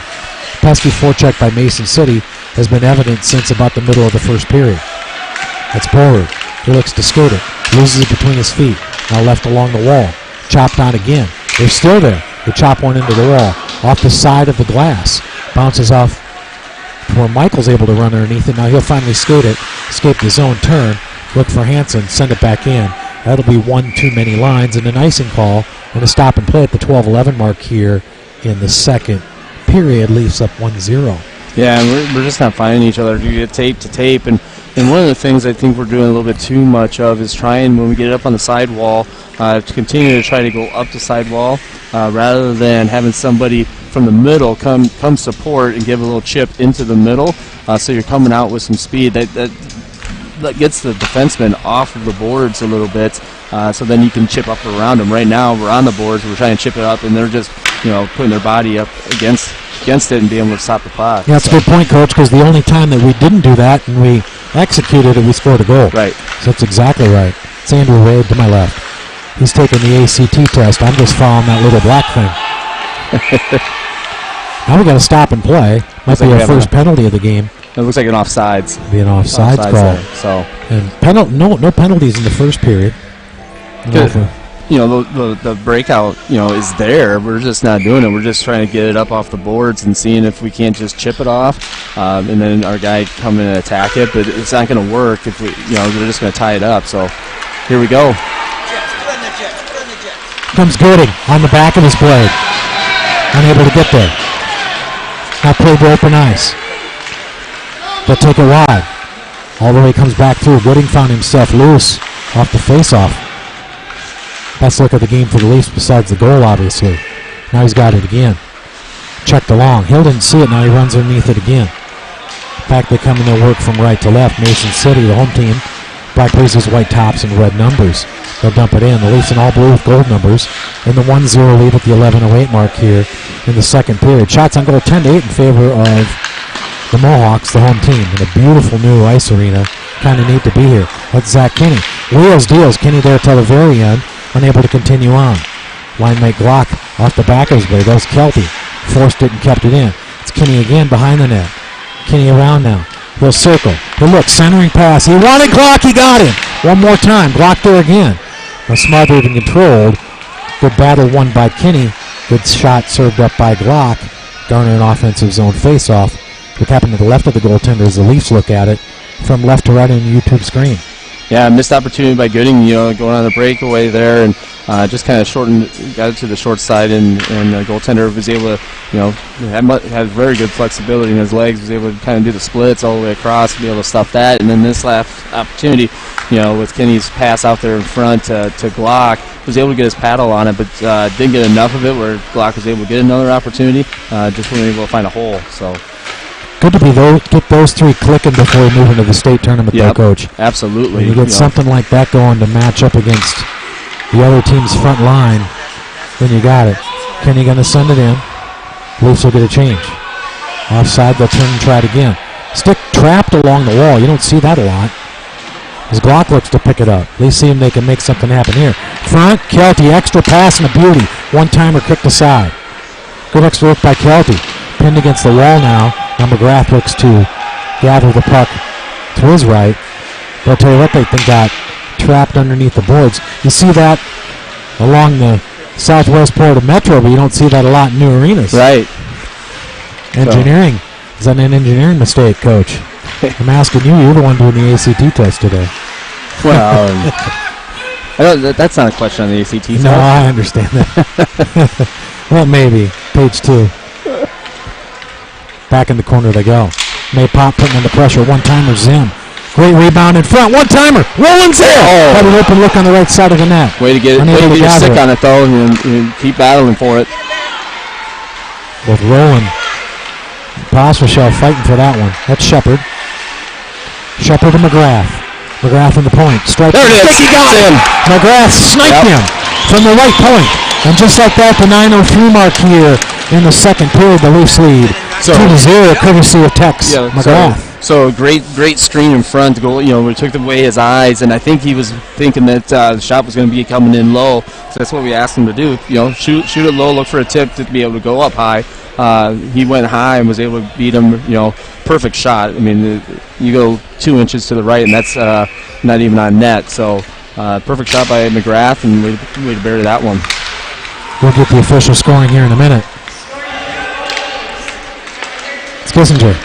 Pesky forecheck by Mason City has been evident since about the middle of the first period. That's Borwood. He looks to skate it. Loses it between his feet. Now left along the wall. Chopped on again. They're still there. They chop one into the wall. Off the side of the glass. Bounces off where Michael's able to run underneath it. Now he'll finally skate it. Escape the zone. Turn. Look for Hansen. Send it back in. That'll be one too many lines and an icing call and a stop and play at the 12:11 mark here in the second period. Leafs up 1-0. Yeah, and we're just not finding each other. We get tape to tape, and one of the things I think we're doing a little bit too much of is trying, when we get it up on the sidewall, to continue to try to go up the sidewall rather than having somebody from the middle come support and give a little chip into the middle. So you're coming out with some speed. That gets the defenseman off of the boards a little bit, so then you can chip up around them. Right now, we're on the boards, we're trying to chip it up, and they're just, you know, putting their body up against it and being able to stop the puck. Yeah, that's a good point, Coach, because the only time that we didn't do that and we executed it, we scored a goal. Right. So that's exactly right. It's Andrew Wade to my left. He's taking the ACT test. I'm just following that little black thing. Now we got to stop and play. Might be our first penalty of the game. It looks like an offsides. Be an offsides call. There, so. And no penalties in the first period. You know, the breakout, you know, is there. We're just not doing it. We're just trying to get it up off the boards and seeing if we can't just chip it off, and then our guy come in and attack it. But it's not going to work if we, you know, they're just going to tie it up. So here we go. Comes Gooding on the back of his blade, unable to get there. Now played to open ice. They'll take it wide. All the way comes back through. Gooding found himself loose off the face-off. Best look of the game for the Leafs besides the goal, obviously. Now he's got it again. Checked along. Hill didn't see it. Now he runs underneath it again. Back they come in their work from right to left. Mason City, the home team. Black Blazers, white tops, and red numbers. They'll dump it in. The Leafs in all blue with gold numbers. In the 1-0 lead at the 11:08 mark here in the second period. Shots on goal 10-8 in favor of the Mohawks, the home team, in a beautiful new ice arena. Kind of neat to be here. That's Zach Kinney. Wheels deals. Kinney there till the very end, unable to continue on. Line mate Glock off the back of his blade. That was Kelty. Forced it and kept it in. It's Kinney again behind the net. Kinney around now. He'll circle. He'll look. Centering pass. He wanted Glock. He got him. One more time. Glock there again. Now smothered and controlled. Good battle won by Kinney. Good shot served up by Glock. Garner an offensive zone face-off. What happened to the left of the goaltender as the Leafs look at it from left to right on the YouTube screen. Yeah, missed opportunity by Gooding, going on the breakaway there and just kind of got it to the short side, and the goaltender was able to, had very good flexibility in his legs, was able to kind of do the splits all the way across, be able to stuff that, and then this last opportunity, with Kinney's pass out there in front to Glock, was able to get his paddle on it, but didn't get enough of it where Glock was able to get another opportunity, just wasn't able to find a hole, so. Good to get those three clicking before we move into the state tournament, though, Coach. Absolutely. When you get something like that going to match up against the other team's front line, then you got it. Kenny going to send it in. Leafs will get a change. Offside, they'll turn and try it again. Stick trapped along the wall. You don't see that a lot. As Glock looks to pick it up. Leafs see him, they can make something happen here. Front, Kelty, extra pass and a beauty. One-timer kicked aside. Good extra look by Kelty. Pinned against the wall now. Now McGrath looks to gather the puck to his right. But I'll tell you what, they think got trapped underneath the boards. You see that along the southwest part of Metro, but you don't see that a lot in new arenas. Right. Engineering. Is that an engineering mistake, Coach? I'm asking you. You're the one doing the ACT test today. Well, that's not a question on the ACT test. No, I understand that. Well, maybe. Page 2. Back in the corner they go. Maypop putting under pressure. One-timer, Zim. Great rebound in front. One-timer. Rollins there. Oh. Had an open look on the right side of the net. Way to get your stick on it, though, and keep battling for it. Both Roland and Passchal fighting for that one. That's Shepard. Shepard and McGrath. McGrath on the point. Strike. There it is. He got him. McGrath sniped him from the right point. And just like that, the 9:03 mark here in the second period, the Leafs lead 2-0, courtesy of Tex McGrath. So great screen in front. Goal, we took away his eyes, and I think he was thinking that the shot was going to be coming in low. So that's what we asked him to do. Shoot it low, look for a tip to be able to go up high. He went high and was able to beat him. Perfect shot. I mean, you go 2 inches to the right, and that's not even on net. So perfect shot by McGrath, and way to bury that one. We'll get the official scoring here in a minute. It's Kissinger.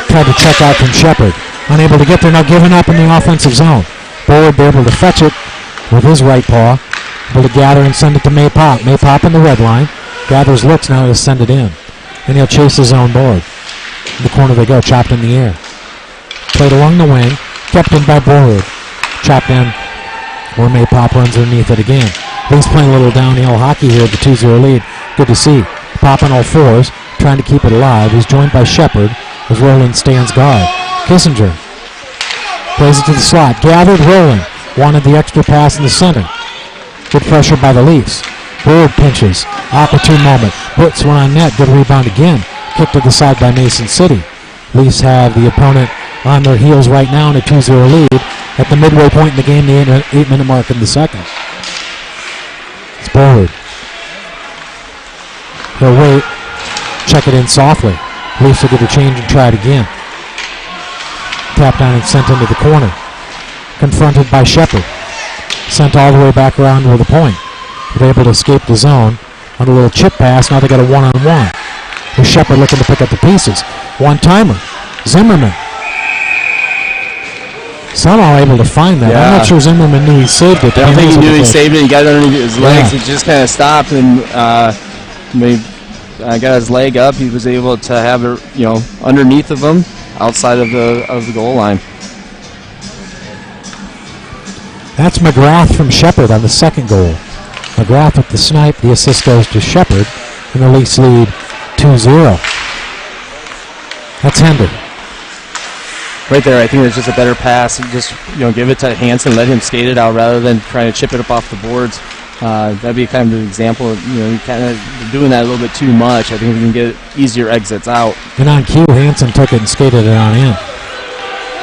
Tried to check out from Shepard. Unable to get there, now giving up in the offensive zone. Boyd able to fetch it with his right paw. Able to gather and send it to Maypop. Maypop in the red line. Gathers looks, now he'll send it in. And he'll chase his own board. In the corner they go, chopped in the air. Played along the wing, kept in by Boyd. Chopped in where Maypop runs underneath it again. He's playing a little downhill hockey here with the 2-0 lead. Good to see. Pop on all fours, trying to keep it alive. He's joined by Shepard as Roland stands guard. Kissinger plays it to the slot. Gathered, Roland wanted the extra pass in the center. Good pressure by the Leafs. Bird pinches. Opportune moment. Puts one on net. Good rebound again. Kicked to the side by Mason City. Leafs have the opponent on their heels right now in a 2-0 lead. At the midway point in the game, the 8-minute mark in the second. It's Boyd. He'll wait. Check it in softly. Leafs will get a change and try it again. Tapped down and sent into the corner. Confronted by Shepard. Sent all the way back around to the point. They're able to escape the zone on a little chip pass. Now they got a one-on-one. With Shepard looking to pick up the pieces. One-timer. Zimmerman. Somehow able to find that. Yeah. I'm not sure Zimmerman knew he saved it. I don't think he knew he saved it. He got it underneath his legs. He just kind of stopped and got his leg up. He was able to have it, underneath of him, outside of the goal line. That's McGrath from Shepard on the second goal. McGrath with the snipe. The assist goes to Shepard, and the Leafs lead 2-0. That's Hender. Right there, I think it's just a better pass. Just give it to Hansen, let him skate it out rather than trying to chip it up off the boards. that'd be kind of an example of, kind of doing that a little bit too much. I think we can get easier exits out. And on cue, Hanson took it and skated it on in.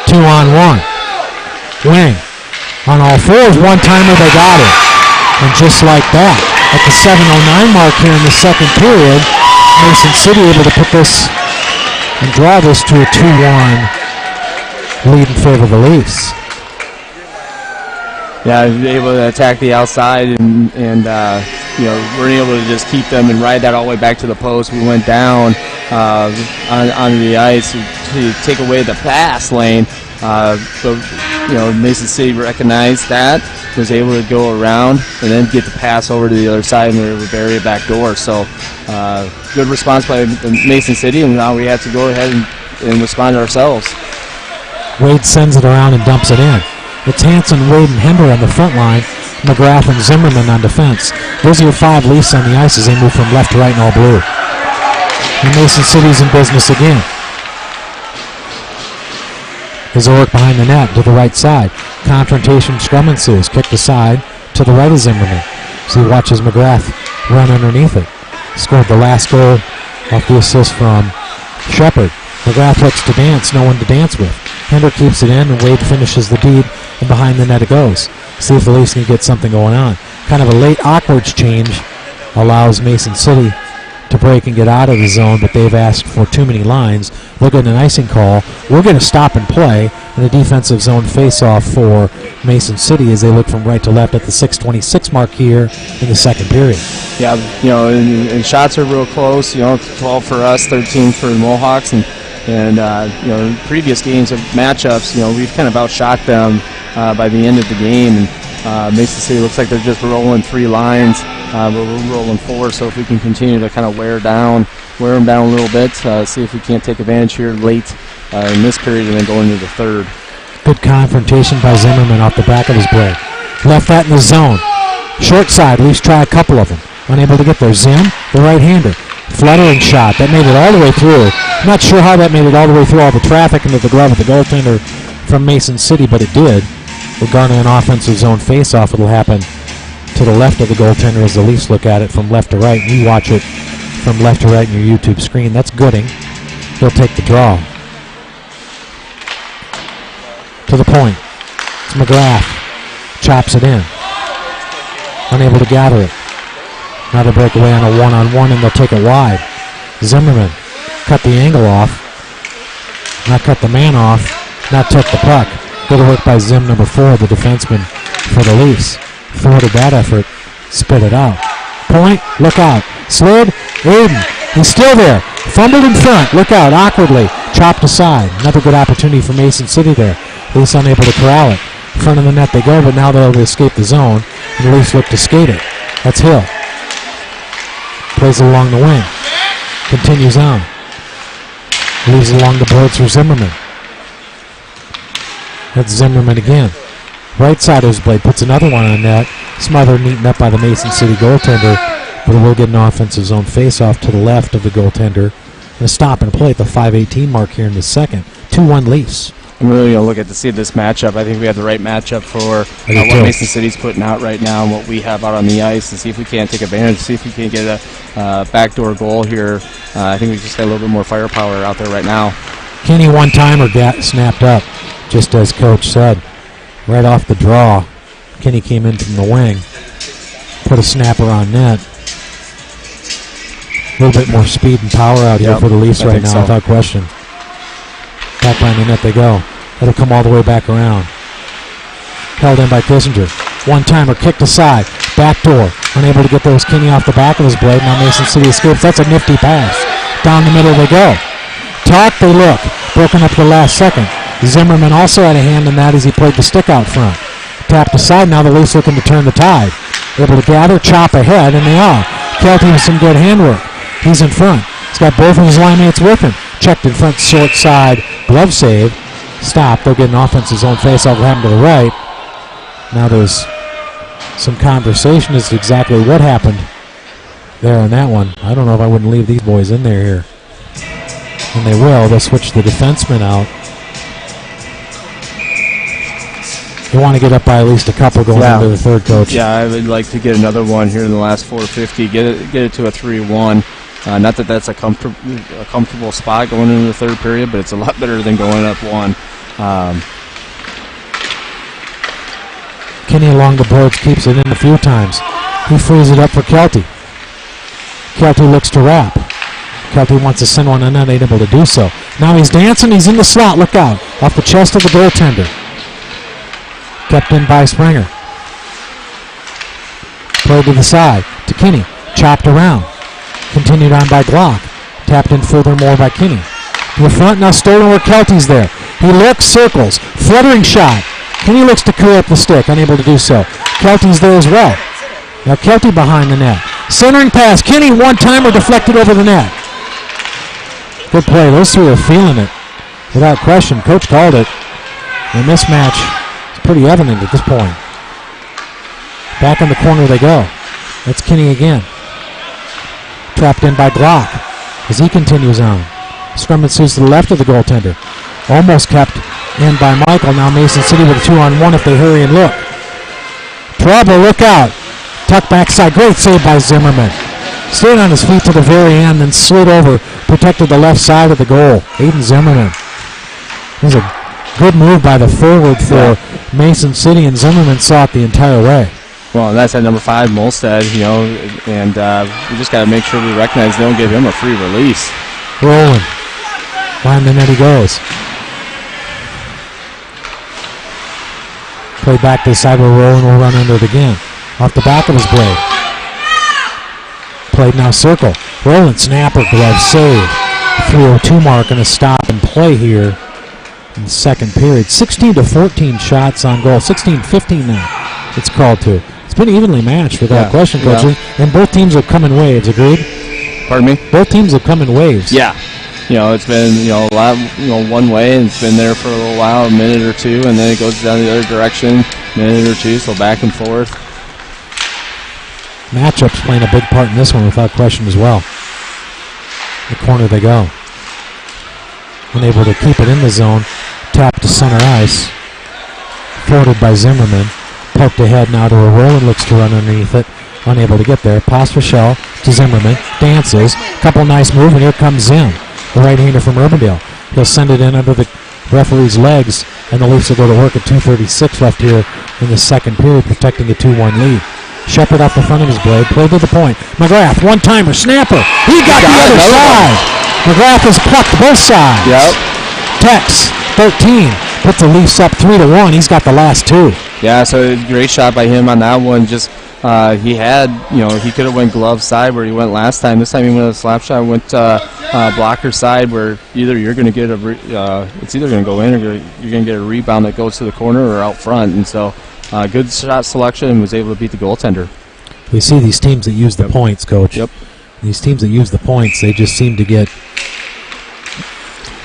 2-on-1. Wing. On all fours, one-timer, they got it. And just like that, at the 7:09 mark here in the second period, Mason City able to put this and draw this to a 2-1 lead in favor of the Leafs. Yeah, able to attack the outside and we're able to just keep them and ride that all the way back to the post. We went down onto the ice to take away the pass lane. But Mason City recognized that, was able to go around and then get the pass over to the other side, and we were able to bury it back door. So good response by Mason City, and now we have to go ahead and respond ourselves. Wade sends it around and dumps it in. It's Hanson, Wade, and Hender on the front line. McGrath and Zimmerman on defense. Those are your 5 Leafs on the ice as they move from left to right in all blue. And Mason City's in business again. As they work behind the net to the right side. Confrontation, scrum ensues. Kicked aside to the right of Zimmerman. So he watches McGrath run underneath it. Scored the last goal off the assist from Shepard. McGrath looks to dance, no one to dance with. Hender keeps it in, and Wade finishes the deed, and behind the net it goes. See if the Leafs can get something going on. Kind of a late awkward change allows Mason City to break and get out of the zone, but they've asked for too many lines. They'll get an icing call. We're going to stop and play, and a defensive zone face-off for Mason City as they look from right to left at the 6:26 mark here in the second period. Yeah, and shots are real close. 12 for us, 13 for the Mohawks, and in previous games of matchups, we've kind of outshot them by the end of the game. And Mason City looks like they're just rolling 3 lines. We're rolling 4, so if we can continue to kind of wear them down a little bit, see if we can't take advantage here late in this period and then go into the third. Good confrontation by Zimmerman off the back of his blade. Left that in the zone. Short side, Leafs try a couple of them. Unable to get there. Zim, the right-hander. Fluttering shot. That made it all the way through. Not sure how that made it all the way through all the traffic into the glove of the goaltender from Mason City, but it did. We'll garner an offensive zone face-off. It'll happen to the left of the goaltender as the Leafs look at it from left to right. You watch it from left to right in your YouTube screen. That's Gooding. He'll take the draw. To the point. It's McGrath. Chops it in. Unable to gather it. Now they break away on a one-on-one, and they'll take it wide. Zimmerman cut the angle off. Not cut the man off. Not took the puck. Good work by Zim, number 4, the defenseman for the Leafs. Thwarted that effort. Spit it out. Point. Look out. Slid. Aiden. He's still there. Fumbled in front. Look out. Awkwardly. Chopped aside. Another good opportunity for Mason City there. Leafs unable to corral it. In front of the net they go, but now they'll escape the zone, and the Leafs look to skate it. That's Hill. Plays it along the wing. Continues on. Leaves it along the boards for Zimmerman. That's Zimmerman again. Right side of his blade puts another one on net. Smothered and eaten up by the Mason City goaltender, but it will get an offensive zone face-off to the left of the goaltender. And a stop and play at the 5:18 mark here in the second. 2-1 Leafs. I'm really going to look at to see this matchup. I think we have the right matchup for what Mason City's putting out right now and what we have out on the ice, and see if we can't take advantage, see if we can get a backdoor goal here. I think we just got a little bit more firepower out there right now. Kenny one-timer snapped up, just as Coach said. Right off the draw, Kenny came in from the wing, put a snapper on net. A little bit more speed and power out here for the Leafs right now, without question. Back behind the net they go. It'll come all the way back around. Held in by Kissinger. One-timer kicked aside. Back door. Unable to get those Kenny off the back of his blade. Now Mason City escapes. That's a nifty pass. Down the middle they go. Talk, they look. Broken up the last second. Zimmerman also had a hand in that as he played the stick out front. Tapped aside. Now the Leafs looking to turn the tide. Able to gather, chop ahead, and they are. Kelty with some good handwork. He's in front. He's got both of his line mates with him. Checked in front, short side, glove save. Stop. They'll get an offensive zone face-off. Will happen to the right. Now there's some conversation as to exactly what happened there on that one. I don't know if I wouldn't leave these boys in there here. And they will. They'll switch the defenseman out. You want to get up by at least a couple going into the third, Coach. Yeah, I would like to get another one here in the last 4:50. Get it to a 3-1. Not that that's a comfortable spot going into the third period, but it's a lot better than going up one. Kinney along the boards keeps it in a few times. He frees it up for Kelty. Kelty looks to wrap. Kelty wants to send one and not able to do so. Now he's dancing. He's in the slot. Look out. Off the chest of the goaltender. Kept in by Springer. Played to the side to Kinney. Chopped around. Continued on by Glock. Tapped in furthermore by Kinney. To the front, now stolen where Kelty's there. He looks, circles. Fluttering shot. Kinney looks to clear up the stick. Unable to do so. Kelty's there as well. Now Kelty behind the net. Centering pass. Kinney one-timer deflected over the net. Good play. Those two are feeling it. Without question. Coach called it. The mismatch is pretty evident at this point. Back in the corner they go. That's Kinney again. Trapped in by Glock as he continues on. Scrum ensues to the left of the goaltender. Almost kept in by Michael. Now Mason City with a 2-on-1 if they hurry and look. Trouble, look out. Tuck backside. Great save by Zimmerman. Stayed on his feet to the very end, then slid over, protected the left side of the goal. Aiden Zimmerman. It was a good move by the forward for Mason City, and Zimmerman saw it the entire way. Well, and that's at number 5, Molstead, and we just got to make sure we recognize they don't give him a free release. Rolling. Behind the net he goes. Play back to the side where Roland will run under it again. Off the back of his blade. Played now circle. Roland snapper glove save. 3:02 mark and a stop and play here in the second period. 16-14 shots on goal. 16-15 now it's called to. It's been evenly matched without question, Coach. Yeah. And both teams have come in waves, agreed? Pardon me? Both teams have come in waves. Yeah. It's been, a lot, one way, and it's been there for a little while, a minute or two, and then it goes down the other direction, minute or two, so back and forth. Matchups playing a big part in this one without question as well. The corner they go. Unable to keep it in the zone. Tap to center ice. Floated by Zimmerman. Poked ahead now to where Roland looks to run underneath it. Unable to get there. Pass for Shell to Zimmerman. Dances. Couple nice moves, and here comes Zim, the right-hander from Urbandale. He'll send it in under the referee's legs, and the Leafs will go to work at 2:36 left here in the second period, protecting the 2-1 lead. Shepard off the front of his blade, played to the point. McGrath, one-timer, snapper. He got the other side. McGrath has plucked both sides. Yep. Tex, 13, puts the Leafs up 3-1. He's got the last two. Yeah, so great shot by him on that one. Just he had, he could have went glove side where he went last time. This time he went a slap shot, went blocker side where either you're going to get it's either going to go in or you're going to get a rebound that goes to the corner or out front. And so good shot selection and was able to beat the goaltender. We see these teams that use the points, Coach. Yep. These teams that use the points, they just seem to get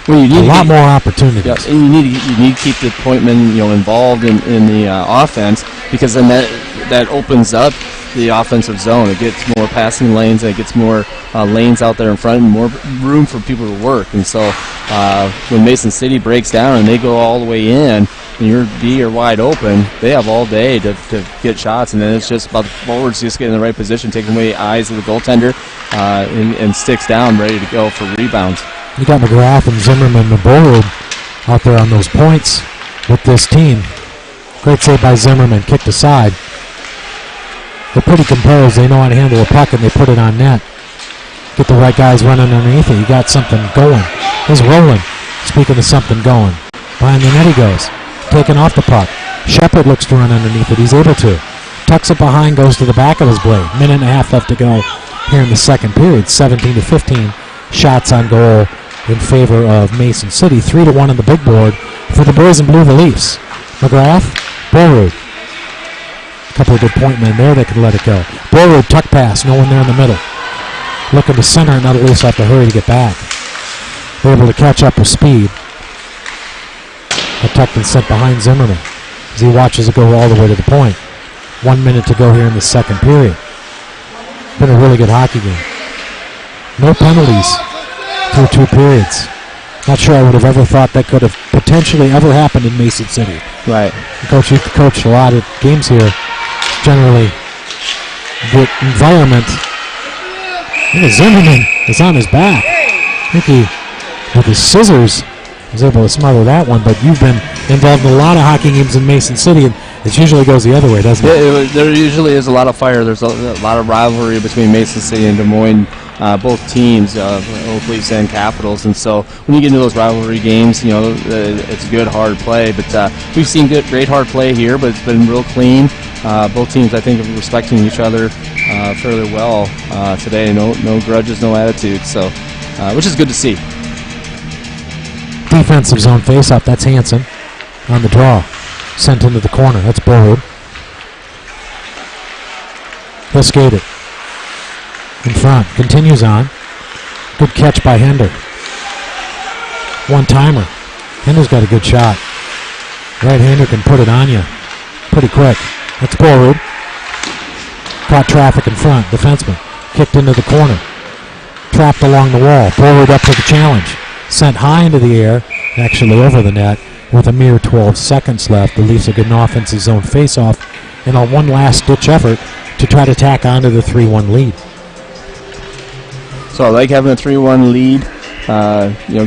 a lot more opportunities. Yeah, and you need to keep the point men involved in the offense, because then that opens up the offensive zone. It gets more passing lanes, and it gets more lanes out there in front, and more room for people to work. And so when Mason City breaks down and they go all the way in, and your D are wide open, they have all day to get shots, and then it's just about the forwards just getting in the right position, taking away eyes of the goaltender, and sticks down, ready to go for rebounds. You got McGrath and Zimmerman, the board out there on those points with this team. Great save by Zimmerman, kicked aside. They're pretty composed. They know how to handle a puck, and they put it on net. Get the right guys running underneath it. You got something going. Here's Roland. Speaking of something going. Behind the net he goes. Taken off the puck. Shepard looks to run underneath it. He's able to. Tucks it behind, goes to the back of his blade. Minute and a half left to go here in the second period. 17-15 shots on goal in favor of Mason City. 3-1 on the big board for the boys in blue, the Leafs. McGrath, Borrud. A couple of good point men there. They can let it go. Borrud, tuck pass. No one there in the middle. Looking to center, and now the Leafs have to hurry to get back. They're able to catch up with speed. Tucked and sent behind Zimmerman as he watches it go all the way to the point. 1 minute to go here in the second period. Been a really good hockey game. No penalties through 2 periods. Not sure I would have ever thought that could have potentially ever happened in Mason City. Right. Coach, you've coached a lot of games here. Generally, the environment. Zimmerman is on his back. I think he, with his scissors, was able to smother that one. But you've been involved in a lot of hockey games in Mason City, and it usually goes the other way, doesn't it? There usually is a lot of fire. There's a lot of rivalry between Mason City and Des Moines. Both teams, Oak Leafs and Capitals, and so when you get into those rivalry games, it's a good hard play. But we've seen great hard play here, but it's been real clean. Both teams, I think, are respecting each other fairly well today. No grudges, no attitude. So, which is good to see. Defensive zone face-off. That's Hansen on the draw, sent into the corner. That's Borrowed. He'll skate it. In front, continues on. Good catch by Hender. One-timer. Hender's got a good shot. Right-hander can put it on you pretty quick. That's Borrowed. Caught traffic in front. Defenseman. Kicked into the corner. Trapped along the wall. Borrowed up to the challenge. Sent high into the air, actually over the net, with a mere 12 seconds left. The Leafs will get an offensive zone face-off in a one last-ditch effort to try to tack onto the 3-1 lead. So I like having a 3-1 lead,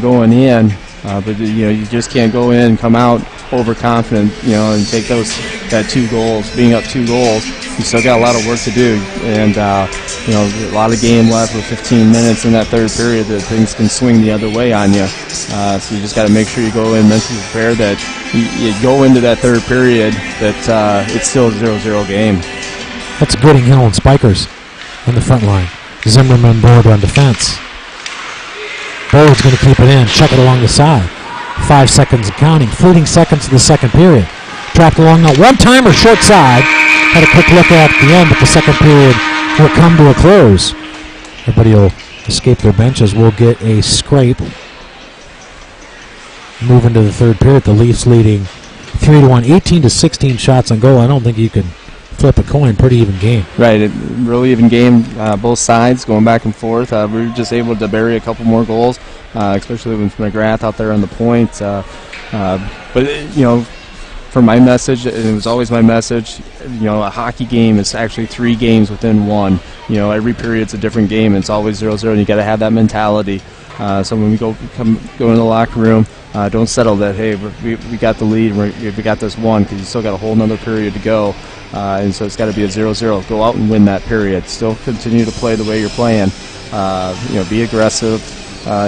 going in, but you just can't go in and come out overconfident, and take that 2 goals. Being up 2 goals, you still got a lot of work to do, and a lot of game left with 15 minutes in that third period that things can swing the other way on you. So you just got to make sure you go in mentally prepared that you go into that third period that it's still a 0-0 game. That's Gooding, Hill, and Spikers on the front line. Zimmerman board on defense. Board's going to keep it in, check it along the side. 5 seconds and counting. Fleeting seconds of the second period. Trapped along that one-timer short side. Had a quick look at the end, but the second period will come to a close. Everybody will escape their benches. We'll get a scrape. Move into the third period. The Leafs leading 3-1. 18-16 shots on goal. I don't think you can flip a coin. Pretty even game. Right, really even game. Both sides going back and forth. We were just able to bury a couple more goals, especially with McGrath out there on the point. But for my message, and it was always my message, a hockey game is actually 3 games within one. Every period's a different game. And it's always 0-0, and you got to have that mentality. So when we go in the locker room, don't settle that. Hey, we got the lead. We got this one, because you still got a whole another period to go. And so it's got to be a 0-0. Go out and win that period. Still continue to play the way you're playing. Be aggressive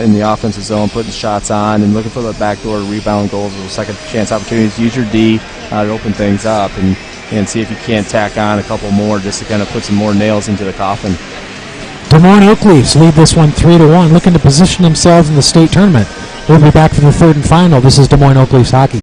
in the offensive zone, putting shots on, and looking for the backdoor rebound goals or second chance opportunities. Use your D to open things up and see if you can't tack on a couple more just to kind of put some more nails into the coffin. Des Moines Oak Leafs lead this one 3-1, looking to position themselves in the state tournament. We'll be back for the third and final. This is Des Moines Oak Leafs hockey.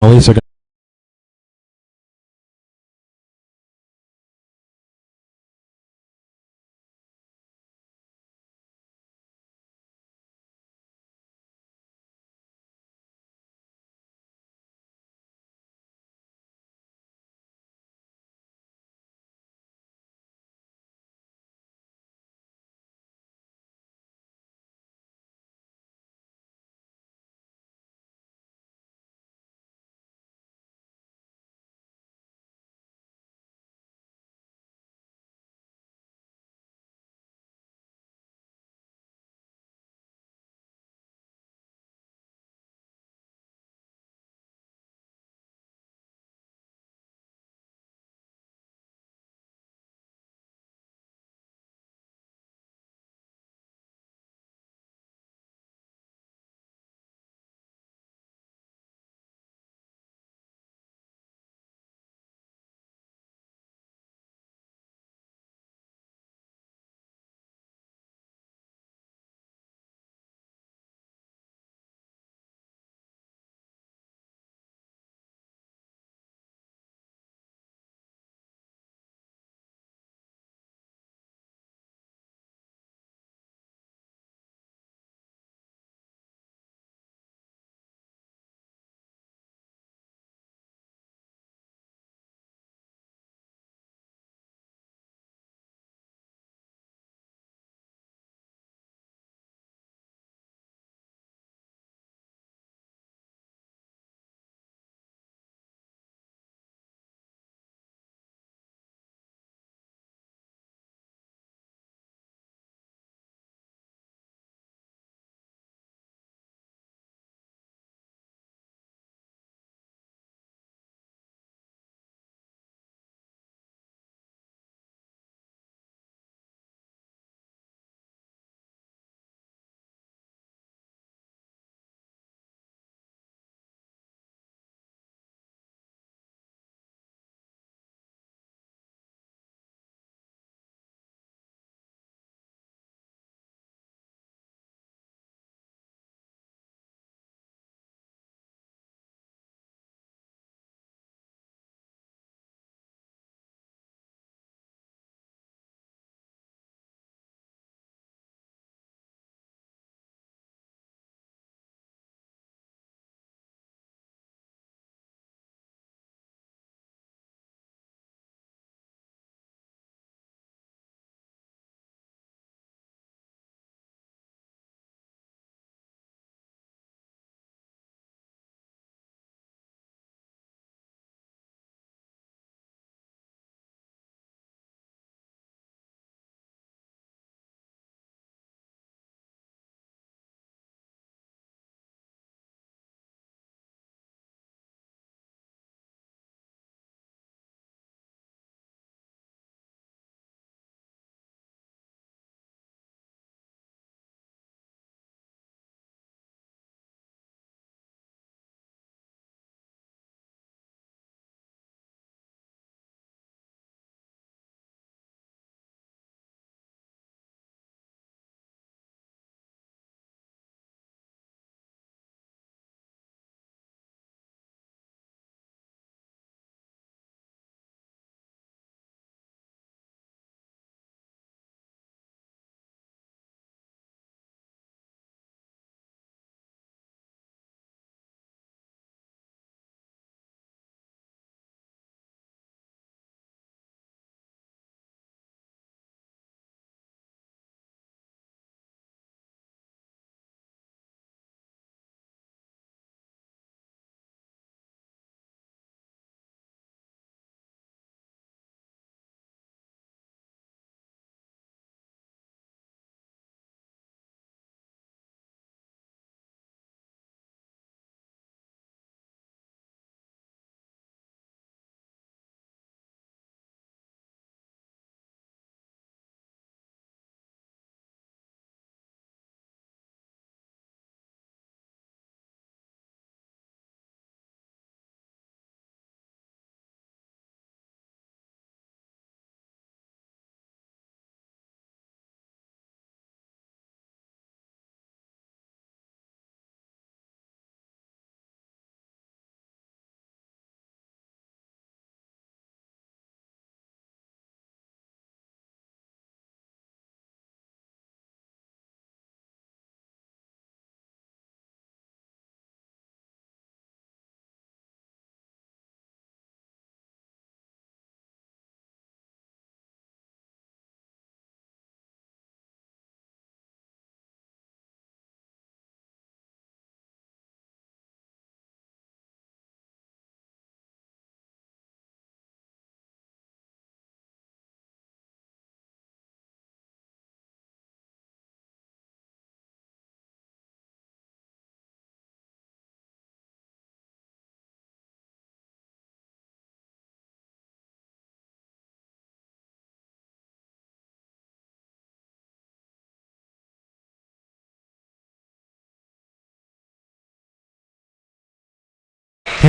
The Leafs are going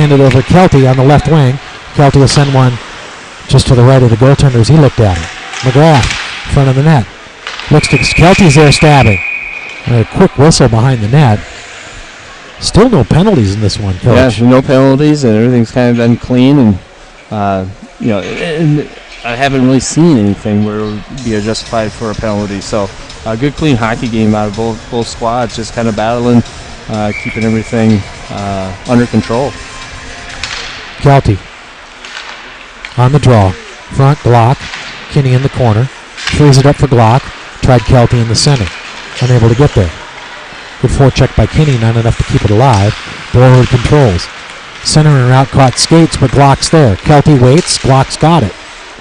hand it over to Kelty on the left wing. Kelty will send one just to the right of the goaltender as he looked at it. McGrath, front of the net. Looks to Kelty's there stabbing. And a quick whistle behind the net. Still no penalties in this one, Coach. Yeah, no penalties, and everything's kind of been clean. And, and I haven't really seen anything where it would be justified for a penalty. So a good, clean hockey game out of both squads, just kind of battling, keeping everything under control. Kelty on the draw. Front, Glock. Kinney in the corner. Frees it up for Glock. Tried Kelty in the center. Unable to get there. Good forecheck by Kinney, not enough to keep it alive. Forward controls. Center and route caught skates, but Glock's there. Kelty waits. Glock's got it.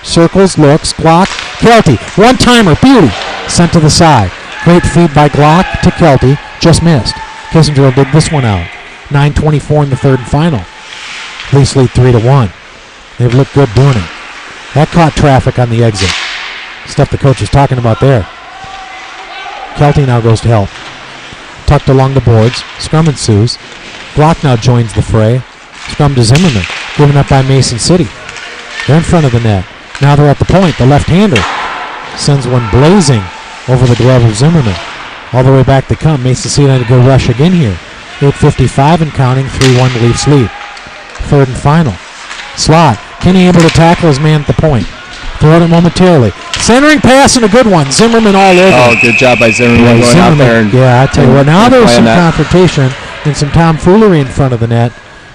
Circles, looks, Glock. Kelty. One-timer. Beauty. Sent to the side. Great feed by Glock to Kelty. Just missed. Kissinger will dig this one out. 9:24 in the third and final. Leafs lead 3-1. They've looked good doing it. That caught traffic on the exit. Stuff the coach is talking about there. Kelty now goes to help. Tucked along the boards. Scrum ensues. Glock now joins the fray. Scrum to Zimmerman. Given up by Mason City. They're in front of the net. Now they're at the point. The left-hander sends one blazing over the glove of Zimmerman. All the way back they come. Mason City had a good rush again here. 8:55 and counting. 3-1 Leafs lead. Third and final. Slot. Kinney able to tackle his man at the point. Throw it momentarily. Centering pass and a good one. Zimmerman all over. Oh, good job by Zimmerman going out there. I tell you what, now there's some confrontation and some tomfoolery in front of the net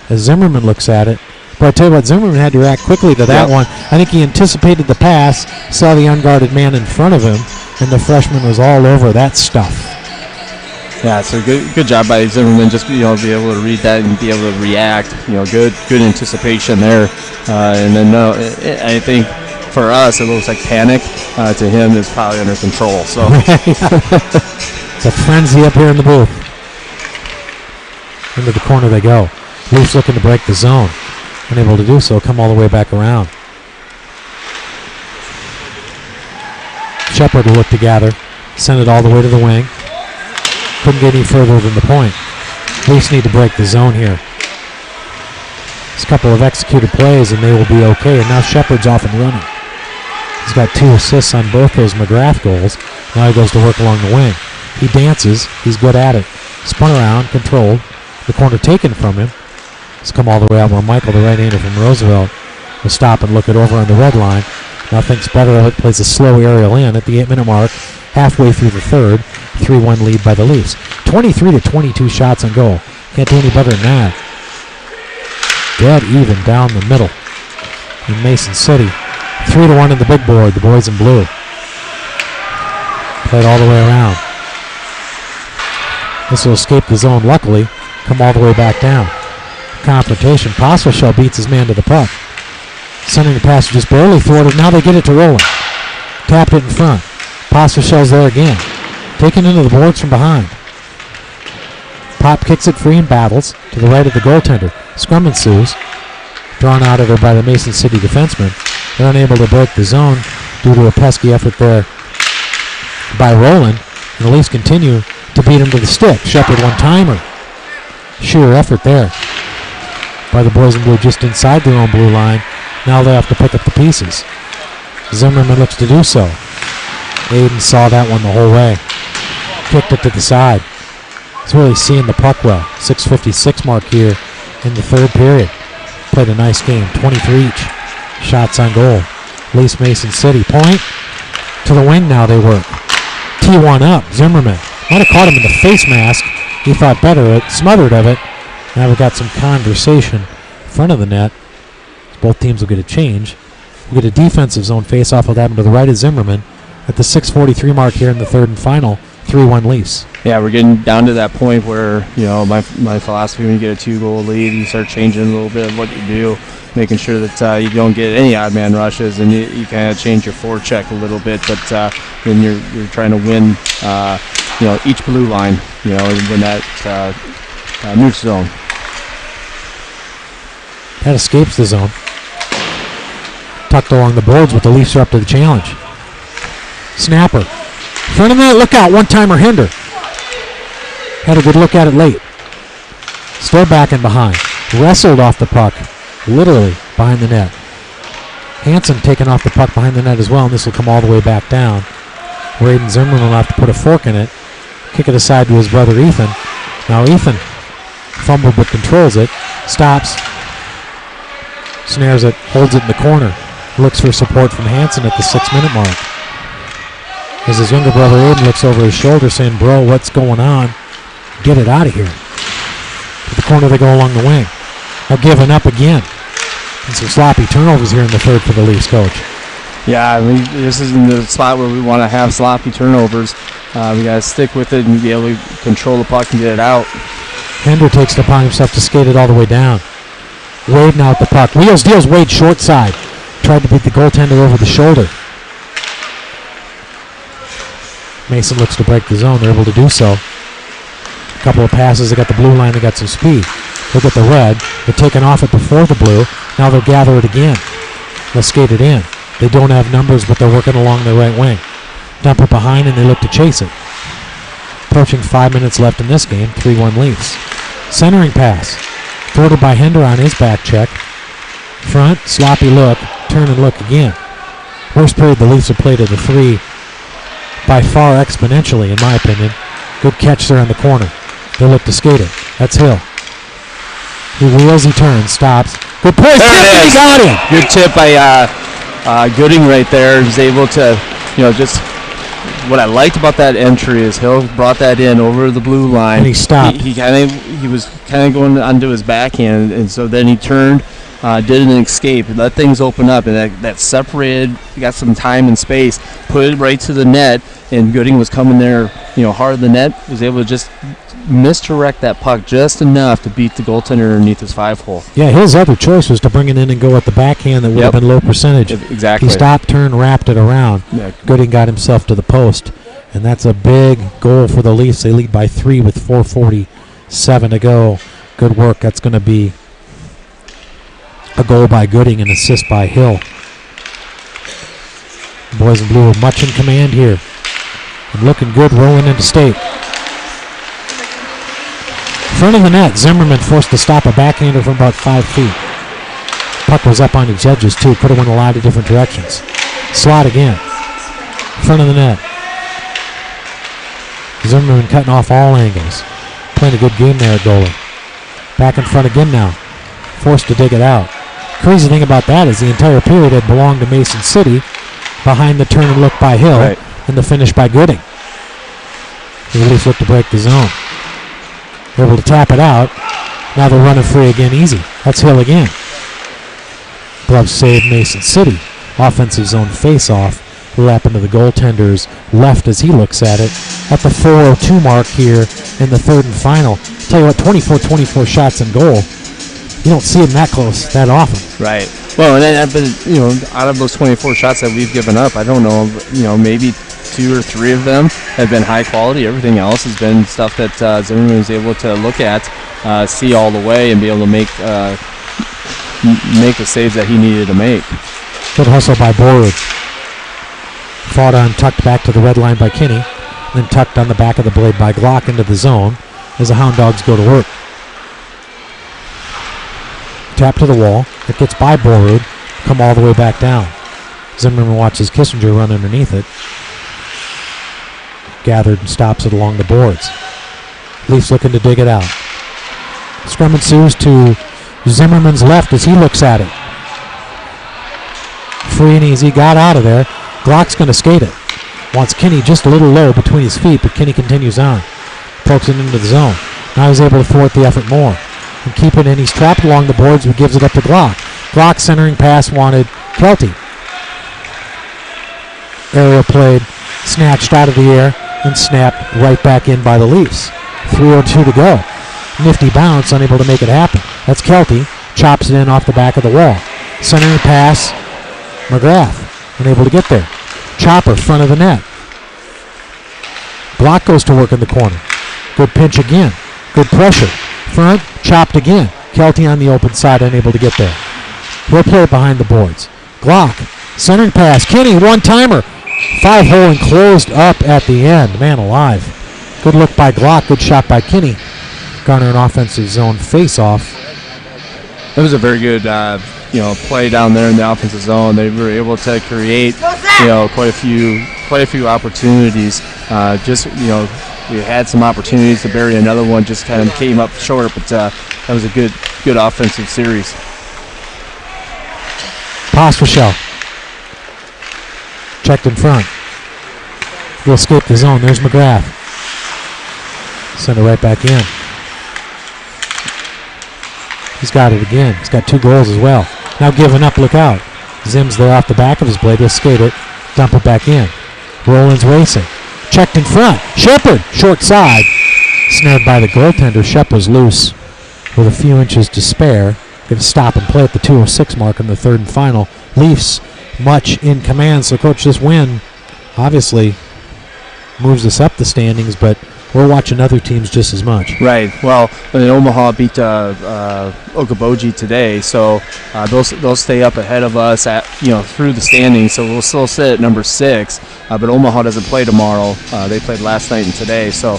as Zimmerman looks at it. But I tell you what, Zimmerman had to react quickly to that one. I think he anticipated the pass, saw the unguarded man in front of him, and the freshman was all over that stuff. Yeah, so good job by Zimmerman. Just be able to read that and be able to react. Good anticipation there. And then I think for us it looks like panic. To him, it's probably under control. So it's a frenzy up here in the booth. Into the corner they go. Leafs looking to break the zone. Unable to do so. Come all the way back around. Shepard will look to gather. Send it all the way to the wing. Couldn't get any further than the point. Leafs need to break the zone here. Just a couple of executed plays and they will be okay. And now Shepard's off and running. He's got 2 assists on both those McGrath goals. Now he goes to work along the wing. He dances. He's good at it. Spun around, controlled. The corner taken from him. He's come all the way out where Michael, the right-hander from Roosevelt, will stop and look it over on the red line. Now thinks better of it. Plays a slow aerial in at the 8-minute mark. Halfway through the third. 3-1 lead by the Leafs. 23-22 shots on goal. Can't do any better than that. Dead even down the middle in Mason City. 3-1 in the big board, the boys in blue. Played all the way around. This will escape the zone, luckily. Come all the way back down. Confrontation. Passchal beats his man to the puck. Sending the pass just barely thwarted. Now they get it to Roland. Tapped it in front. Paschal's there again. Taken into the boards from behind. Pop kicks it free and battles to the right of the goaltender. Scrum ensues. Drawn out of there by the Mason City defenseman. They're unable to break the zone due to a pesky effort there by Roland. And the Leafs continue to beat him to the stick. Shepard one-timer. Sheer effort there by the boys in blue just inside their own blue line. Now they have to pick up the pieces. Zimmerman looks to do so. Aiden saw that one the whole way. Kicked it to the side. He's really seeing the puck well. 6:56 mark here in the third period. Played a nice game. 23 each. Shots on goal. Leafs Mason City. Point to the wing now they work. T1 up. Zimmerman. Might have caught him in the face mask. He thought better of it. Smothered of it. Now we've got some conversation in front of the net. Both teams will get a change. We'll get a defensive zone face-off will happen to the right of Zimmerman at the 6:43 mark here in the third and final. 3-1 Leafs. Yeah, we're getting down to that point where, my philosophy when you get a 2-goal lead, you start changing a little bit of what you do, making sure that you don't get any odd man rushes, and you kind of change your forecheck a little bit, but then you're trying to win, each blue line, win that neutral zone. That escapes the zone. Tucked along the boards, but the Leafs are up to the challenge. Snapper. Front of that, look out, one-timer Hinder. Had a good look at it late. Still back and behind. wrestled off the puck, literally behind the net. Hansen taking off the puck behind the net as well, and this will come all the way back down. Braden Zimmerman will have to put a fork in it, kick it aside to his brother Ethan. Now Ethan fumbled but controls it, stops, snares it, holds it in the corner, looks for support from Hansen at the 6-minute mark. As his younger brother Aiden looks over his shoulder saying, bro, what's going on? Get it out of here. To the corner they go along the wing. Now giving up again. And some sloppy turnovers here in the third for the Leafs coach. Yeah, I mean, this isn't the spot where we want to have sloppy turnovers. We got to stick with it and be able to control the puck and get it out. Hender takes it upon himself to skate it all the way down. Wade now at the puck. Wheels deals Wade short side. Tried to beat the goaltender over the shoulder. Mason looks to break the zone. They're able to do so. A couple of passes. They got the blue line. They got some speed. Look at the red. They're taking off it before the blue. Now they'll gather it again. They'll skate it in. They don't have numbers, but they're working along their right wing. Dump it behind, and they look to chase it. Approaching 5 minutes left in this game. 3-1 Leafs. Centering pass. Thwarted by Hender on his back check. Front, sloppy look. Turn and look again. Worst period the Leafs have played at the 3. By far exponentially, in my opinion. Good catch there on the corner. They look to skate it. That's Hill. He wheels, he turns, stops. Good play. There it is. He got him. Good tip by Gooding right there. He's able to, just what I liked about that entry is Hill brought that in over the blue line. And he stopped. He was kind of going onto his backhand, and so then he turned, did an escape, let things open up, and that separated, got some time and space, put it right to the net, and Gooding was coming there, hard the net, was able to just misdirect that puck just enough to beat the goaltender underneath his 5-hole. Yeah, his other choice was to bring it in and go at the backhand that would have been low percentage. Exactly. He stopped, turned, wrapped it around. Yeah. Gooding got himself to the post, and that's a big goal for the Leafs. They lead by 3 with 4:47 to go. Good work. That's going to be a goal by Gooding, an assist by Hill. Boys in blue are much in command here. And looking good rolling into state. Front of the net, Zimmerman forced to stop a backhander from about 5 feet. Puck was up on his edges too. Could have went a lot of different directions. Slot again. Front of the net. Zimmerman cutting off all angles. Playing a good game there at goalie. Back in front again now. Forced to dig it out. Crazy thing about that is the entire period had belonged to Mason City behind the turn and look by Hill and the finish by Gooding. The Leafs look to break the zone. They're able to tap it out. Now they're running free again easy. That's Hill again. Glove save Mason City. Offensive zone face-off. Lap into the goaltender's left as he looks at it. At the 4:02 mark here in the third and final. Tell you what, 24 shots in goal. You don't see them that close that often. Right. Well, and then, out of those 24 shots that we've given up, I don't know, maybe 2 or 3 of them have been high quality. Everything else has been stuff that Zimmerman was able to look at, see all the way, and be able to make the saves that he needed to make. Good hustle by Borud. Fought on, tucked back to the red line by Kinney, then tucked on the back of the blade by Glock into the zone as the Hound Dogs go to work. Tap to the wall. It gets by Borud, come all the way back down. Zimmerman watches Kissinger run underneath it. Gathered and stops it along the boards. Leafs looking to dig it out. Scrum ensues to Zimmerman's left as he looks at it. Free and easy, got out of there. Glock's going to skate it. Wants Kinney just a little low between his feet, but Kinney continues on. Pokes it into the zone. Now he's able to thwart the effort more. And keep it in. He's trapped along the boards, but gives it up to Glock. Glock centering pass wanted Kelty. Aerial played, snatched out of the air, and snapped right back in by the Leafs. 3:02 to go. Nifty bounce, unable to make it happen. That's Kelty. Chops it in off the back of the wall. Centering pass, McGrath. Unable to get there. Chopper, front of the net. Glock goes to work in the corner. Good pinch again. Good pressure. Front, chopped again. Kelty on the open side, unable to get there. We'll play it behind the boards. Glock, centering pass. Kinney, one-timer. 5-hole and closed up at the end. Man alive. Good look by Glock. Good shot by Kinney. Garner an offensive zone face-off. It was a very good, play down there in the offensive zone. They were able to create, quite a few opportunities. We had some opportunities to bury another one, just kind of came up short. But that was a good offensive series. Pass for Shell. Checked in front. He'll escape the zone. There's McGrath. Send it right back in. He's got it again. He's got 2 goals as well. Now giving up, look out. Zim's there off the back of his blade. He'll skate it, dump it back in. Roland's racing. Checked in front. Shepard, short side. Snared by the goaltender. Shep was loose with a few inches to spare. Going to stop and play at the 2:06 mark in the third and final. Leafs much in command. So, Coach, this win obviously moves us up the standings, but we're watching other teams just as much. Right. Well, Omaha beat Okoboji today, so they'll stay up ahead of us through the standings. So we'll still sit at number 6. But Omaha doesn't play tomorrow. They played last night and today, so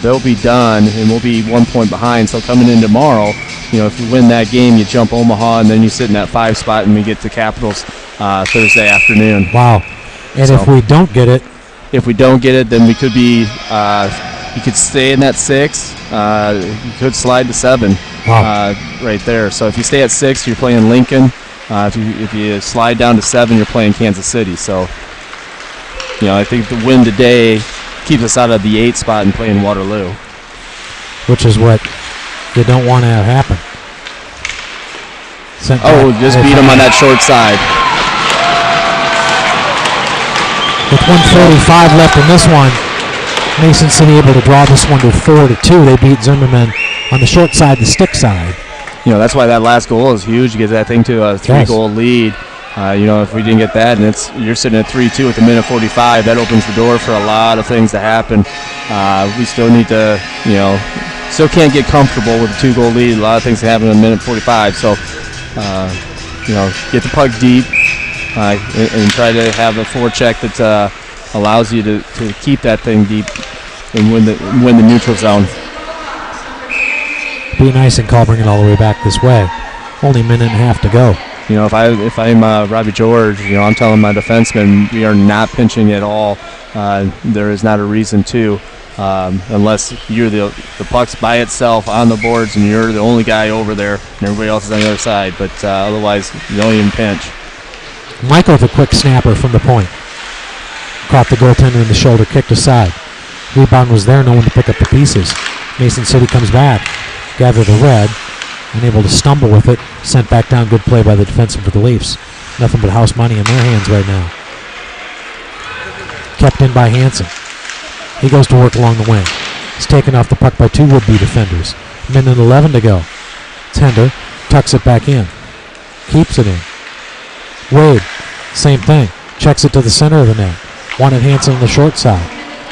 they'll be done, and we'll be 1 point behind. So coming in tomorrow, if you win that game, you jump Omaha, and then you sit in that 5 spot, and we get to Capitals Thursday afternoon. Wow. And if we don't get it, then we could be. You could stay in that 6. You could slide to 7. Wow. Right there. So if you stay at 6, you're playing Lincoln. If you slide down to 7, you're playing Kansas City. So, I think the win today keeps us out of the 8 spot and playing Waterloo. Which is what you don't want to have happen. Just beat them on that short side. With 1:45 left in this one, Mason City able to draw this one to 4-2. They beat Zimmerman on the short side, the stick side. That's why that last goal is huge. You get that thing to a 3-goal lead. If we didn't get that, and you're sitting at 3-2 with a minute 45, that opens the door for a lot of things to happen. We still need to, still can't get comfortable with a 2-goal lead. A lot of things can happen in a minute 45. So, get the puck deep and try to have a forecheck that allows you to keep that thing deep and win the neutral zone. Be nice and call, bring it all the way back this way. Only a minute and a half to go. If I'm Robbie George, I'm telling my defensemen we are not pinching at all. There is not a reason to, unless you're the puck's by itself on the boards and you're the only guy over there and everybody else is on the other side. But otherwise, you don't even pinch. Michael with a quick snapper from the point. Caught the goaltender in the shoulder, kicked aside. Rebound was there, no one to pick up the pieces. Mason City comes back, gather the red, unable to stumble with it, sent back down. Good play by the defenseman for the Leafs. Nothing but house money in their hands right now. Kept in by Hansen. He goes to work along the wing. He's taken off the puck by 2 would-be defenders. Minute 11 to go. Tender tucks it back in. Keeps it in. Wade, same thing. Checks it to the center of the net. Wanted Hansen on the short side.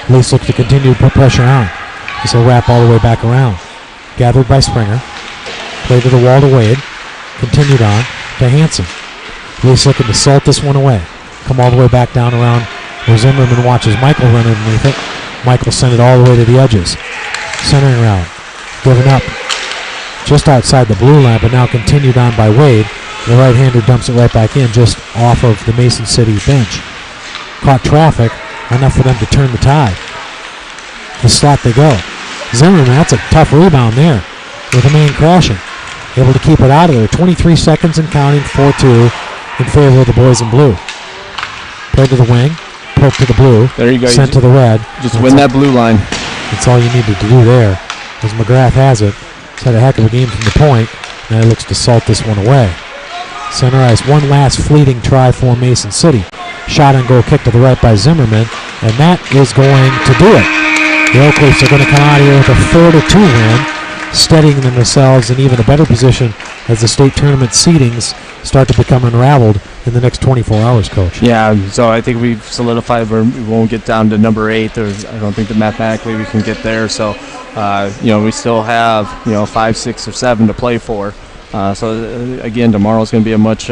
Leafs look to continue to put pressure on. This will wrap all the way back around. Gathered by Springer. Played to the wall to Wade. Continued on to Hansen. Leafs looking to salt this one away. Come all the way back down around where Zimmerman watches Michael run underneath it. Michael sent it all the way to the edges. Centering route. Given up just outside the blue line, but now continued on by Wade. The right-hander dumps it right back in just off of the Mason City bench. Caught traffic, enough for them to turn the tide. The slot they go. Zimmerman, that's a tough rebound there with a man crashing. Able to keep it out of there. 23 seconds and counting, 4-2 in favor of the boys in blue. Play to the wing, poke to the blue. There you go. Sent to the red. Just win that blue line. That's all you needed to do there. As McGrath has it. He's had a heck of a game from the point. Now he looks to salt this one away. Center ice, one last fleeting try for Mason City. Shot and goal kick to the right by Zimmerman, and that is going to do it. The Oak Leafs are going to come out here with a 4-2 win, steadying themselves in even a better position as the state tournament seedings start to become unraveled in the next 24 hours, Coach. Yeah, so I think we've solidified we won't get down to number 8. I don't think that mathematically we can get there. So, we still have, 5, 6, or 7 to play for. So again, tomorrow's going to be a much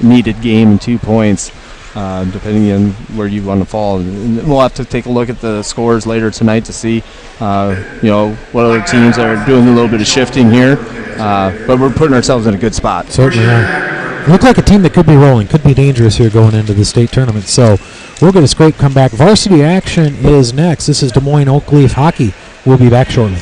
needed game and 2 points, depending on where you want to fall. And we'll have to take a look at the scores later tonight to see what other teams are doing a little bit of shifting here. but we're putting ourselves in a good spot. Certainly are. Look like a team that could be rolling, could be dangerous here going into the state tournament. So we'll get a great comeback. Varsity action is next. This is Des Moines Oak Leaf Hockey. We'll be back shortly.